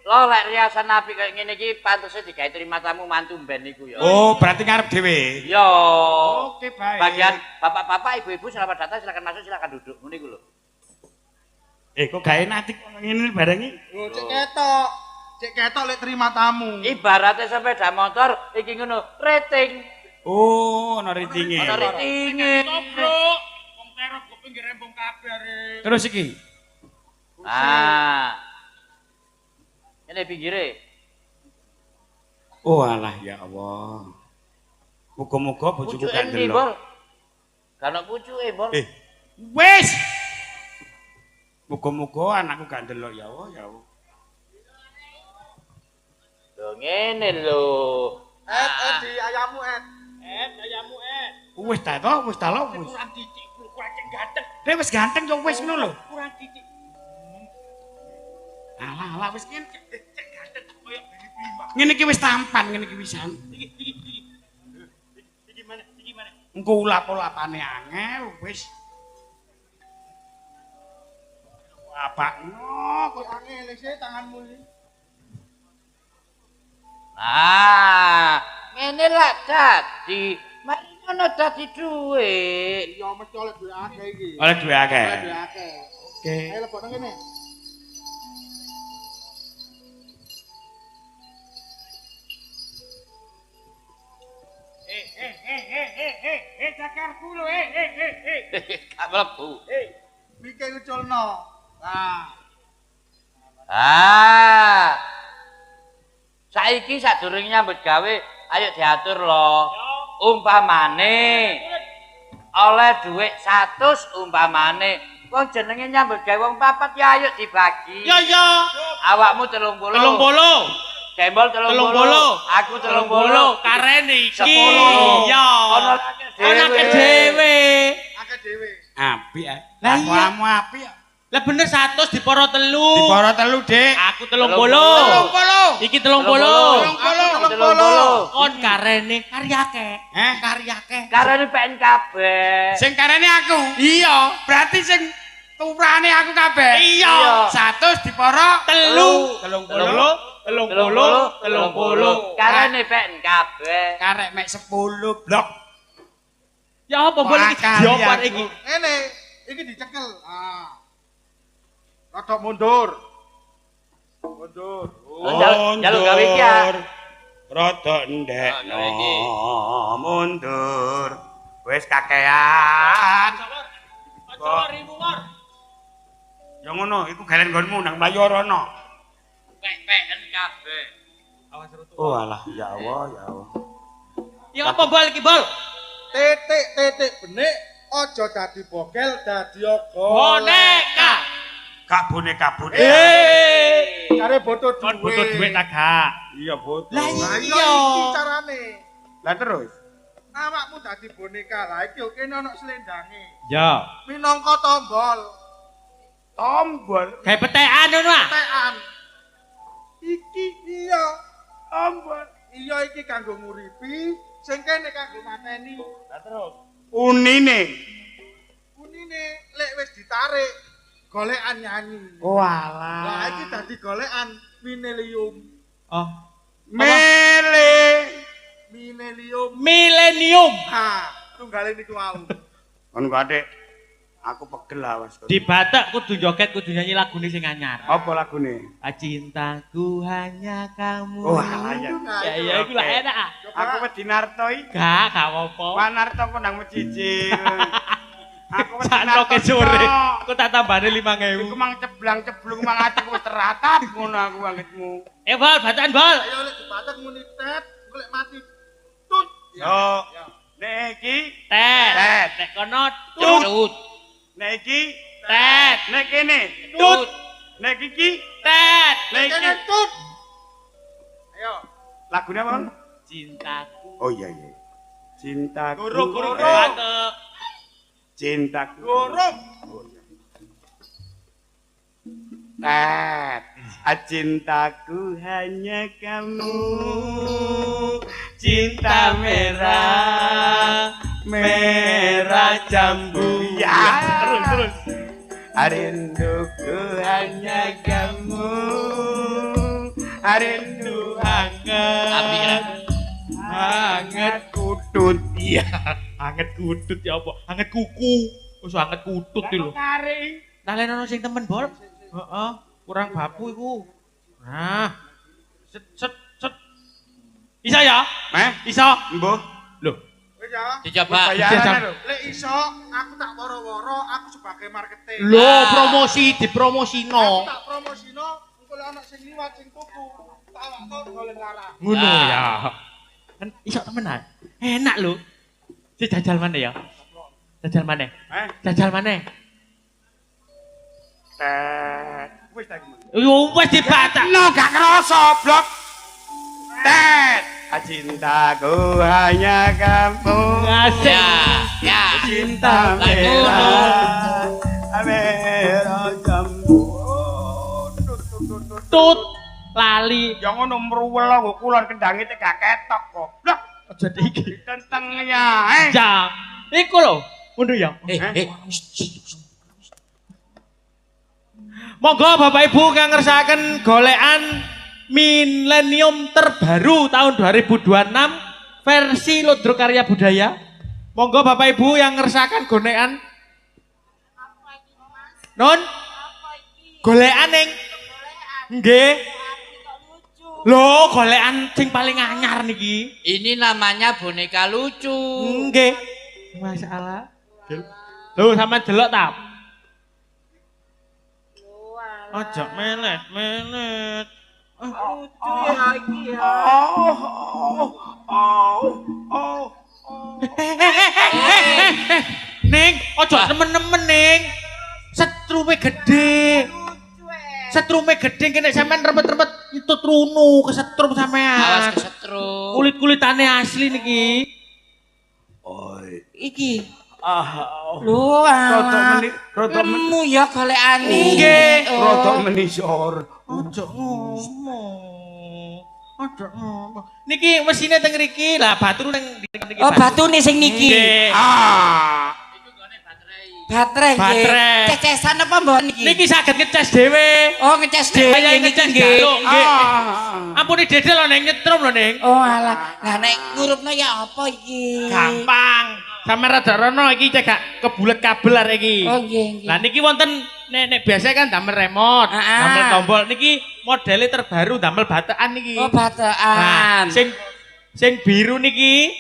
Lo lek riasan apik kaya ngene iki pantese digawe terima tamu mantu ben niku ya. Oh, berarti ngarep dhewe. Yo. Oke, baik. Bagian bapak-bapak, ibu-ibu selamat datang, silakan masuk, silakan duduk. Ngene iku lho. Kok gak enak tik ngene barengi? Oh, cek ketok. Cek ketok lek terima tamu. Ibaratnya sepeda motor iki ngono, rating. Oh, ono ratinge. Ana ratinge. Tobruk. Wong terop kok pinggir rembong kabeh arek. Terus iki. Ah. Ini pinggire. Oh alah ya Allah. Muga-muga bojoku Pucuke gak endi, ndelok. Bol? Kan pucuke, Bol. Wis. Muga-muga anakku gak ndelok ya Allah ya Allah. Lho ngene lho. Di ayammu, Ayammu Wis ta to, wis ta lho wis. Kurang titik, kurang ganteng. Dek wis ganteng yo wis ngono lho. Kurang titik. Alah wis ngene cek ganteng koyo bini-bini. Ngene iki wis tampan ngene iki wisan. Iki mana? Engko ulap-ulapane angel wis. Apakno kok Angel sih tanganmu iki. Ah, ngene lak dadi. Mari ngono dadi dhuwit. Ya mesti oleh duwe akeh iki. oleh duwe akeh. Oleh duwe akeh. Oke. Ayo lebokno kene. Cakarku lho Gak mlebu. Mike uculno. Nah, Ah. Saiki sadurunge nyambut gawe, ayo diatur lho. Umpamane oleh dhuwit 100 umpamane. Wong jenenge nyambut gawe wong papat ya ayo dibagi. Ya ya. Awakmu 30. 30. Gembol 30. 30. Aku 30. Karene iki. 10. Ya. Ono Anake dhewe. akeh dhewe. Apik ae. Lah iya. Kamu apik. Lah bener 100 diporo 3. Diporo telu, Dik. Aku 30. 30. Iki 30. 30. Kon karene karyake. Eh? Karyake. Karene PN kabeh. Sing karene aku. Iya. Berarti sing turane aku kabeh. Iya. 100 diporo 3. 30. Karene PN kabeh. Karek mek 10 blok. Ya apa boleh iki Makanya diopar aku- iki. Ngene, iki dicekel. Ah. Rodok mundur. Mundur. Jaluk gawe iki ya. Rodok ndek Ah, gawe iki. mundur. Wis kakean. Aja ribu war. Ya ngono, iku galen nggonmu nang Mayorana. PN kabeh. Oh alah, ya Allah, ya Allah. Ya apa bal iki bal? Titik benik aja dadi bogel dadi ogol. Boneka. Kak boneka. Cari boto duwe. Kon butuh duit tak gak? Iya, bodoh. Lah Lah iya. iya iki carane. Lah terus. Awakmu dadi boneka. Lah iki yo kene ana slendange. Ya. Minangka tombol. Tombol. Kayak petekan ngono ah. Tekan. Iki iya. Tombol. Iya iki kanggo nguripi, sing kene kanggo mateni. Lah terus. Unine. Unine lek wis ditarik golekan nyanyi. Walah. Lah iki dadi golekan minelium. Oh. Mele. Minelium. Milenium. Ha, tunggale niku wau. Kon kok Adik, aku pegel awas. Di Batak kudu joget kudu nyanyi lagune sing anyar. Apa lagune? Cintaku hanya kamu. Oh, alah ya. Ya iya iku lah enak ah. Aku wedi nartoi. Gak apa-apa. Manarto kok nang mecicil. Aku wedi Sakno ke narto. sore. Aku tak tambahne Iku 5.000. mang ceblang-ceblung mang atiku wis teratap ngono aku anggitmu. Bal, bacaan bal. Ayo lek dibatek muni tet, golek mati. Tut. Yo. Nek iki Tet. Tet. Nek kono tut. Tut. nek iki Tet. nek kene Tut. nek iki Tet. nek iki. Kene tut. Ayo. Lagune apa? Kon? Cintaku. Oh iya. Cintaku. Guru Eh, batek. Cintaku. Gorong. Tet. Cintaku hanya kamu. Cinta merah, merah jambu. Ya, terus. Rinduku hanya kamu. Rindu hangat. Apik ra. Hangat kutut. Iya. Anget kutut ya apa? Anget kuku. Wis anget kutut iki lho. Kari. Talen ono sing temen bol. Heeh, kurang babu iku. Nah. Set. Iso ya? Iso. Mbuh. Loh, Wis ya. Dicoba. Bayaran lho. Lek iso aku tak woro-woro aku sebagai marketing. lho promosi dipromosino. Aku tak promosino engko lek ana sing liwat sing tuku tak Ngono ya. Kan iso temenan. Enak lho. Si jajal mana ya? Jajal mana? Jajal mana? Wis ta iki. Yo wis dibatak. No gak kerasa blok. Tet. Cintaku hanya kamu. Asik. Ya. Cinta merah. Merah jambu. Tut lali. Ya ngono mruwel kok kulon kendange gak ketok goblok. Aja iki. Tenteng ya. Jam. Iku lho. Ngono ya. Monggo Bapak Ibu kang ngersakaken golekan Milenium terbaru tahun 2026 versi Ludruk Karya Budaya. Monggo Bapak Ibu yang ngersakan golekan. Non? Golekan ning. Nggih. Lho, golekan sing paling anyar niki. Ini namanya boneka lucu. Nggih. Masalah. Lho, sampean delok ta? Aja melet. Lucu ya iki ya. Ning, aja nemen-nemen ning. Setrume gede. Setrume gede kene sampean repet-repet nyetut runu kesetrum sampean. Awas kesetrum. Kulit-kulitane asli niki. Iki. Lho, Rodok meni ya golekane. Nggih. rodok menisor. Aja ngomong. Aja ngomong. Niki mesine teng mriki. Lah batur ning niki. Oh, batune sing niki. Nggih. Baterai. Baterai. Cecesan apa mbok niki? Niki saged ngecas dhewe. Oh, ngecas dhewe Kaya niki ngecas nggih. galuk nggih. Ampune Dede lho ning nyetrum lho ning. Oh, alah. Lah nek ngurupno ya apa iki? Gampang. Sampe rada rono iki cek gak kebulet kabel arek iki. Oh, nggih. Lah niki wonten nek biasa kan damel remote, damel tombol niki modele terbaru damel batekan niki. Oh, Nah, batekan. sing biru niki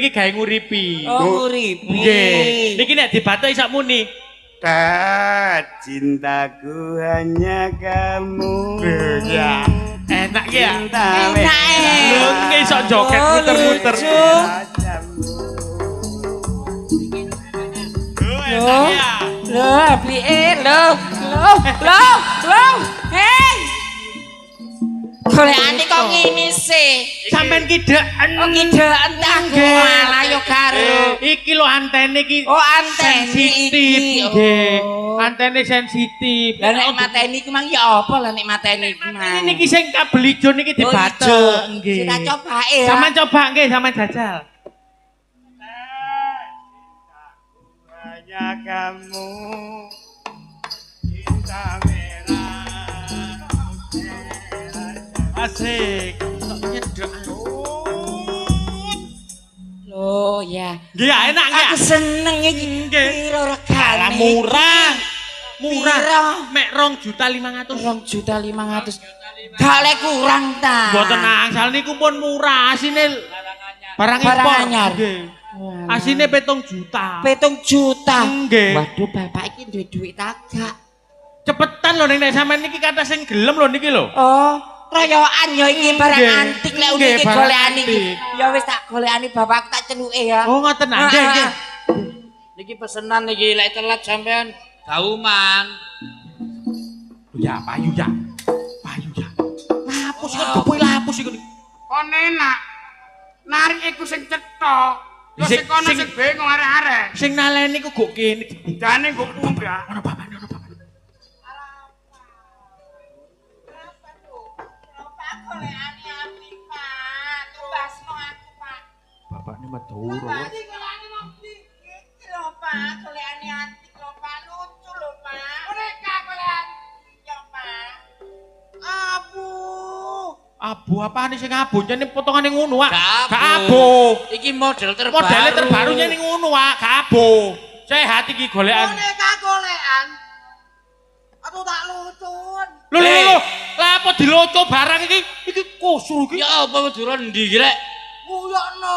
gawe nguripi. Oh, nguripi. Nggih. Niki nek dibatek sak muni. Cintaku hanya kamu. Ya, enak ya. Enak. Lho nggih iso joget muter-muter. Loh, loh, aplike loh. Hei. Golekane kok ngene sih? Sampeyan kidaan. Oh, ngidaan tak malah yo karo. Iki lho antene iki. Oh, antene sensitif iki. nggih. Oh. Antene sensitif. Lah nek mateni ku mang ya apa lah nek mateni ku mang. Niki sing kabel ijo niki dibatek nggih. Kita cobake ya. Sampeyan coba nggih, sampeyan jajal. Hanya kamu. Cinta merah. Asik. Loh ya. Nggih enak nggih. Aku seneng iki. Nggih. Piro regane? Lah murah. Murah. Piro? Mek 2.500.000. 2.500.000. Gak lek kurang ta. Mboten angsal niku pun murah, asine barang Barang impor. anyar. Nggih. Asine 7 juta. 7 juta. Nggih. Waduh, bapak iki duwe duit agak. Cepetan lho nek sampean niki kata sing gelem lho niki lho. Oh, royokan ya iki barang Nggih. antik lek Nggih, iki barang golekane iki. antik. Ya wis tak golekane bapakku tak celuke ya. Oh ngoten nggih nggih. Niki pesenan niki lek telat sampean gauman. Ya payu ya. Payu ya. Lapus kan gepuy lapus iku. Kon enak. Narik iku sing cetha. Yo Sing- sing kono sing- sing bingung arek-arek. Sing naleni ku gok kene. Jane nggo pundak. Ono bapak, ono bapak. Bapak ini Maduro. Abu apa nih sing abu? Jadi potongan yang ngono wak. Gak abu. Iki model terbaru. Modelnya terbarunya yang ngono wak. Gak abu. Sehat iki golekan. Aku tak lucun. Lho. Lah apa diloco barang iki? Iki kusur iki. Ya apa weduran ndi rek? Nguyokno.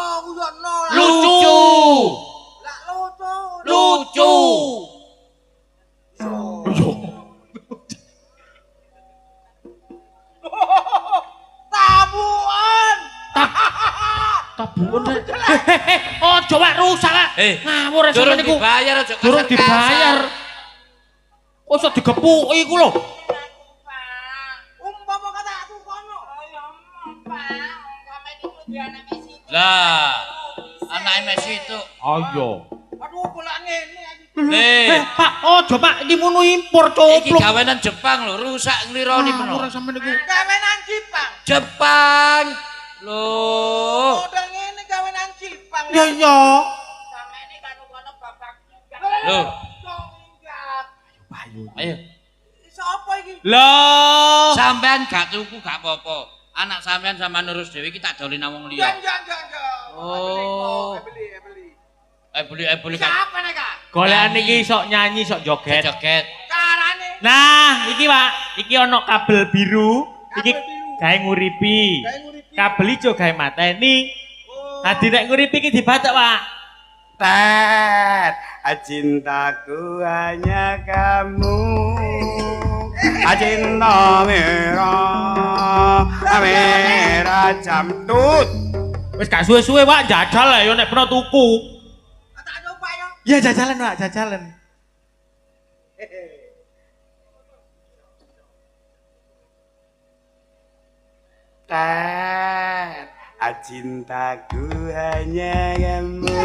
Lucu. Lah lucu. Lucu. Yo. Tabuhan. Ojo wak rusak Pak. Ngawur durung sampeyan niku. dibayar aja Durung kasar-kasar. dibayar. Kok digepuki iku lho. Umpama kata aku kono. Ya Pak, umpama iki kudu anake siji. Lah, anake Messi itu. Ayo. Aduh, kok ngene iki. Pak, ojo Pak, iki munu impor Iki coplok. gawenan Jepang lho, rusak nglironi peno. Ora sampeyan niku. Gawenan Jepang. Jepang. Loh. Udah ngene gawenan Jepang. Ya ya. Samene kono babak. Loh. Ayo. Ayo. Sopo iki? Lah. Sampean gak tuku gak apa-apa. Anak sampean sama nurus dhewe iki tak dolin nang wong liya. Jangan. Oh. Beli kan. Siapa nek Kak? Golekane iki sok nyanyi, sok joget. Joget. Carane. Nah, iki Pak, iki ana kabel biru, iki Kabel biru. gawe nguripi. Gawe nguripi. Kabel ijo gawe mateni. Nah, nek nguripi iki dibatek, Pak. Tet, cintaku hanya kamu. Cinta merah, merah jamtut. Wis gak suwe-suwe, Pak, jajal lah yo nek pernah tuku. Tak coba yo. Ya jajalan, Pak, jajalan. Tet, cintaku hanya kamu.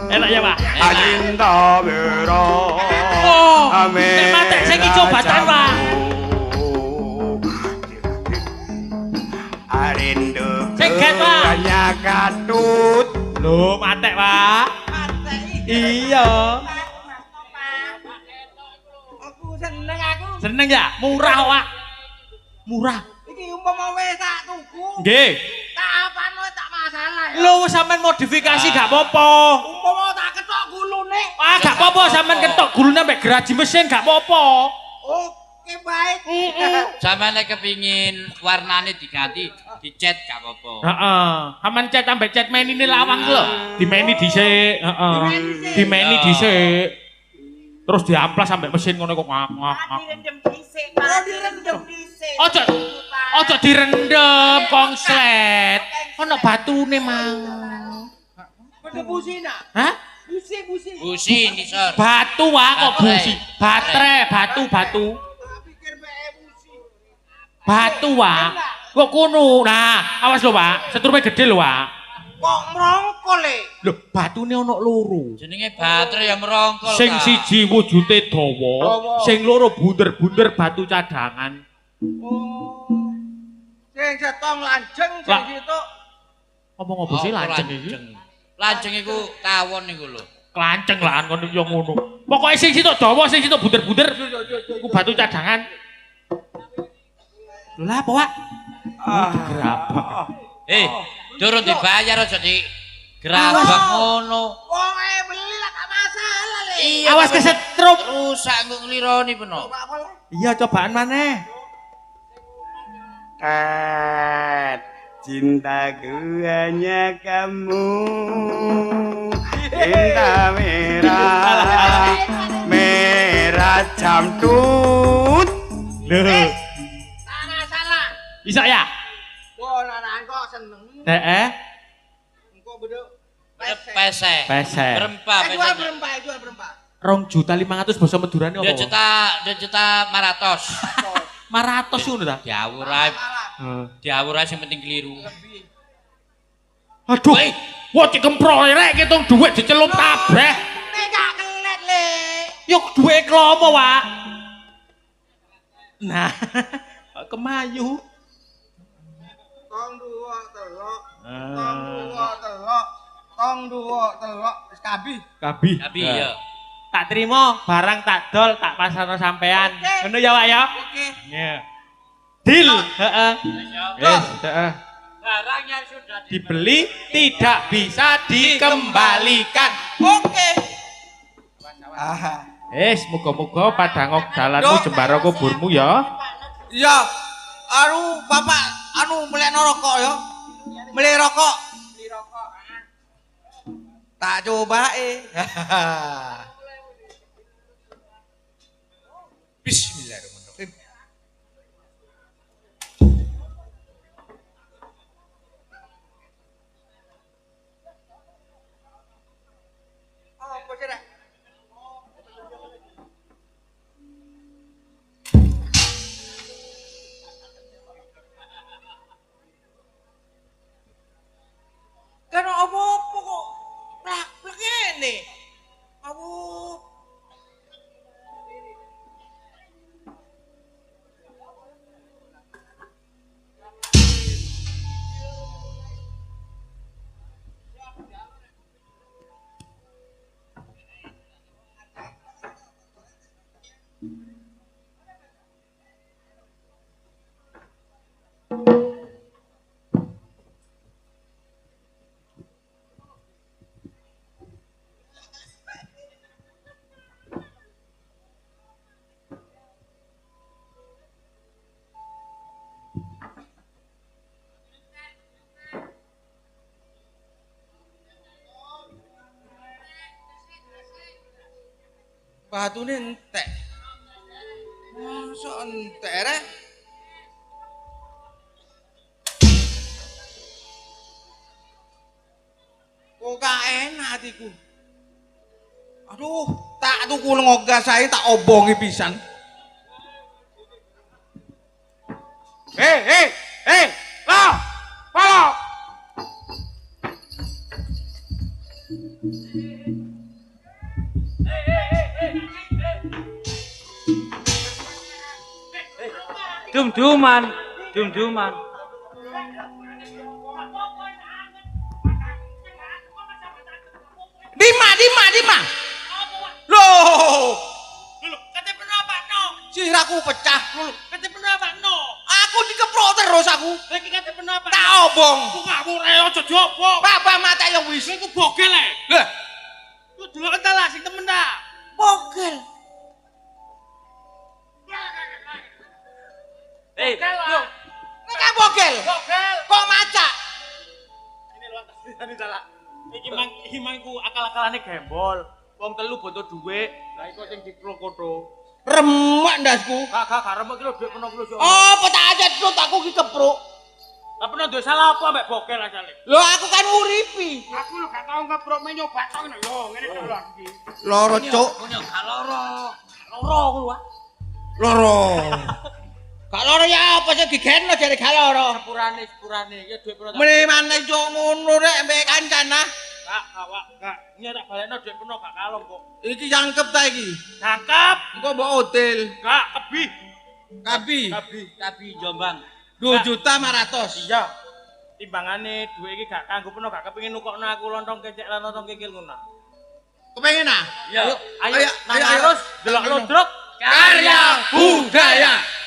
Enak ya, Pak? Cinta merah. Oh, nek matek sing iki cobatan, Pak. Arindu Cegat, Pak. hanya katut. Loh, matek, Pak. Iya. Aku seneng aku. Seneng ya? Murah, Pak. Murah. Iki umpama wis tak tuku. Nggih. Tak apano tak masalah ya. Lho, sampean modifikasi gak apa-apa. Umpama tak ketok gulune. Ah, gak apa-apa sampean ketok gulune mek geraji mesin gak apa-apa. Oke, baik. Sampeyan nek kepingin warnane diganti, dicet gak apa-apa. Heeh. Sampean cet ambek cet menine lawang lho. Dimeni dhisik, heeh. Dimeni dhisik. Terus diamplas sampai mesin ngono kok ngak. Direndam dhisik, Pak. Direndam dhisik. Ojo direndem kongslet. Ono batune mau. Kudu busi nak. Hah? Busi. Busi nisor. Batu wae kok Baterai. busi. Baterai, batu. Tak pikir bae busi. Batu wae. Kok kono. Nah, awas lho, Pak. Setrume gede lho, Pak. Kok merongkol e? Lho, batune ono loro. Jenenge baterai yang merongkol. Sing Kak. siji wujude dawa, sing loro bunder-bunder batu cadangan. Oh. Sing setong lanjeng sing Lah. situ. Ngomong apa sih Apa lanceng iki? Lanceng iku tawon niku lho. Klanceng lah ngono yo ngono. Pokoke sing situ dawa, sing situ bunder-bunder iku batu cadangan. Lho lah apa, Pak? Gerabak. Durung dibayar aja di gerabak ngono. Wong beli lah gak masalah le. Iya, Awas tapi kesetrup. rusak nggo nglironi peno. Coba apa le? Iya, cobaan maneh. Tet, cintaku hanya kamu. Cinta merah, merah jamtut. Lho, Tak masalah. iso ya? Wah, anak kok seneng. Heeh. Engko beduk. Pesek. Pesek. Berempat Jual pesek. berempat. 2.500.000 basa Madurane apa? 2 juta 100. 500 ngono ta? Diawur ae. Heeh. Diawur ae sing penting keliru. Aduh. Woi. Wah, dikemproy rek ketung dhuwit dicelup kabeh. Nek gak kelet le. Yo dhuwit klomo, Pak. Nah, kemayu. Tong dua telok. Ah. Tong dua telok. Wis kabeh. Kabih. Tapi ya. Tak terima, barang tak dol, tak pasarno sampean. Oke. Ngono ya, Pak ya? Oke. Iya. Deal, heeh. Yes, heeh. Barang yang sudah Dibeli tidak bisa dikembalikan. Oke. Muga-muga padangok dalanmu jembaro kuburmu ya. Iya. Bapak melekno rokok ya. Beli rokok. Tak coba Bismillahirrahmanirrahim. Batune entek. Mosok entek rek. Kok gak enak hatiku. Aduh, tak tuku ngogas ae tak obongi pisan. Lah, palo. Dum-duman, dum-duman. Dima. Loh, Lho, kate penapa no? siraku pecah. Lho, kate penapa no? Aku dikeprok terus aku. Iki kate penapa? Tak obong. Ku ngawur ae aja diobong. Bapak mata ya wis. Iku bogel ae. Lah, Ku delok entar lah sing temen ta. pogel. Lho, Nek kan pogel. Bogel. Kok macak? Ini lho tadi salah. Iki mang ku akal-akalane gembol. Wong telu butuh dhuwit. Lah iku sing diplokoto. Remek ndasku. Gak remek iki lho dhuwit peno kulo. Oh, peta aja terus aku ki kepruk. Lah peno duwe salah apa mbek bogel asale? Lho aku kan uripi. Aku lho gak tau ngeprok men nyoba tok ngene lho, ngene tok lho iki. Loro cuk. punya gak loro. Loro ku lho. Loro. Gak loro ya apa sih digenno jare gak loro. Sepurane ya dhuwit peno. Mene maneh cuk ngono rek mbek kancana. Kak, awak gak nyek tak balekno dhuwit peno gak kalong kok. Iki jangkep ta iki. Cakep. Engko mbok hotel. Gak kebi. Kabi. Tapi Jombang. 2.500.000. Iya. Timbangane dhuwit iki gak kanggo peno gak kepengin nukokno aku lontong kecek lan lontong kikil ngono. Kepengen ah? Ya, Ayo nang arus delok lodrok Karya budaya.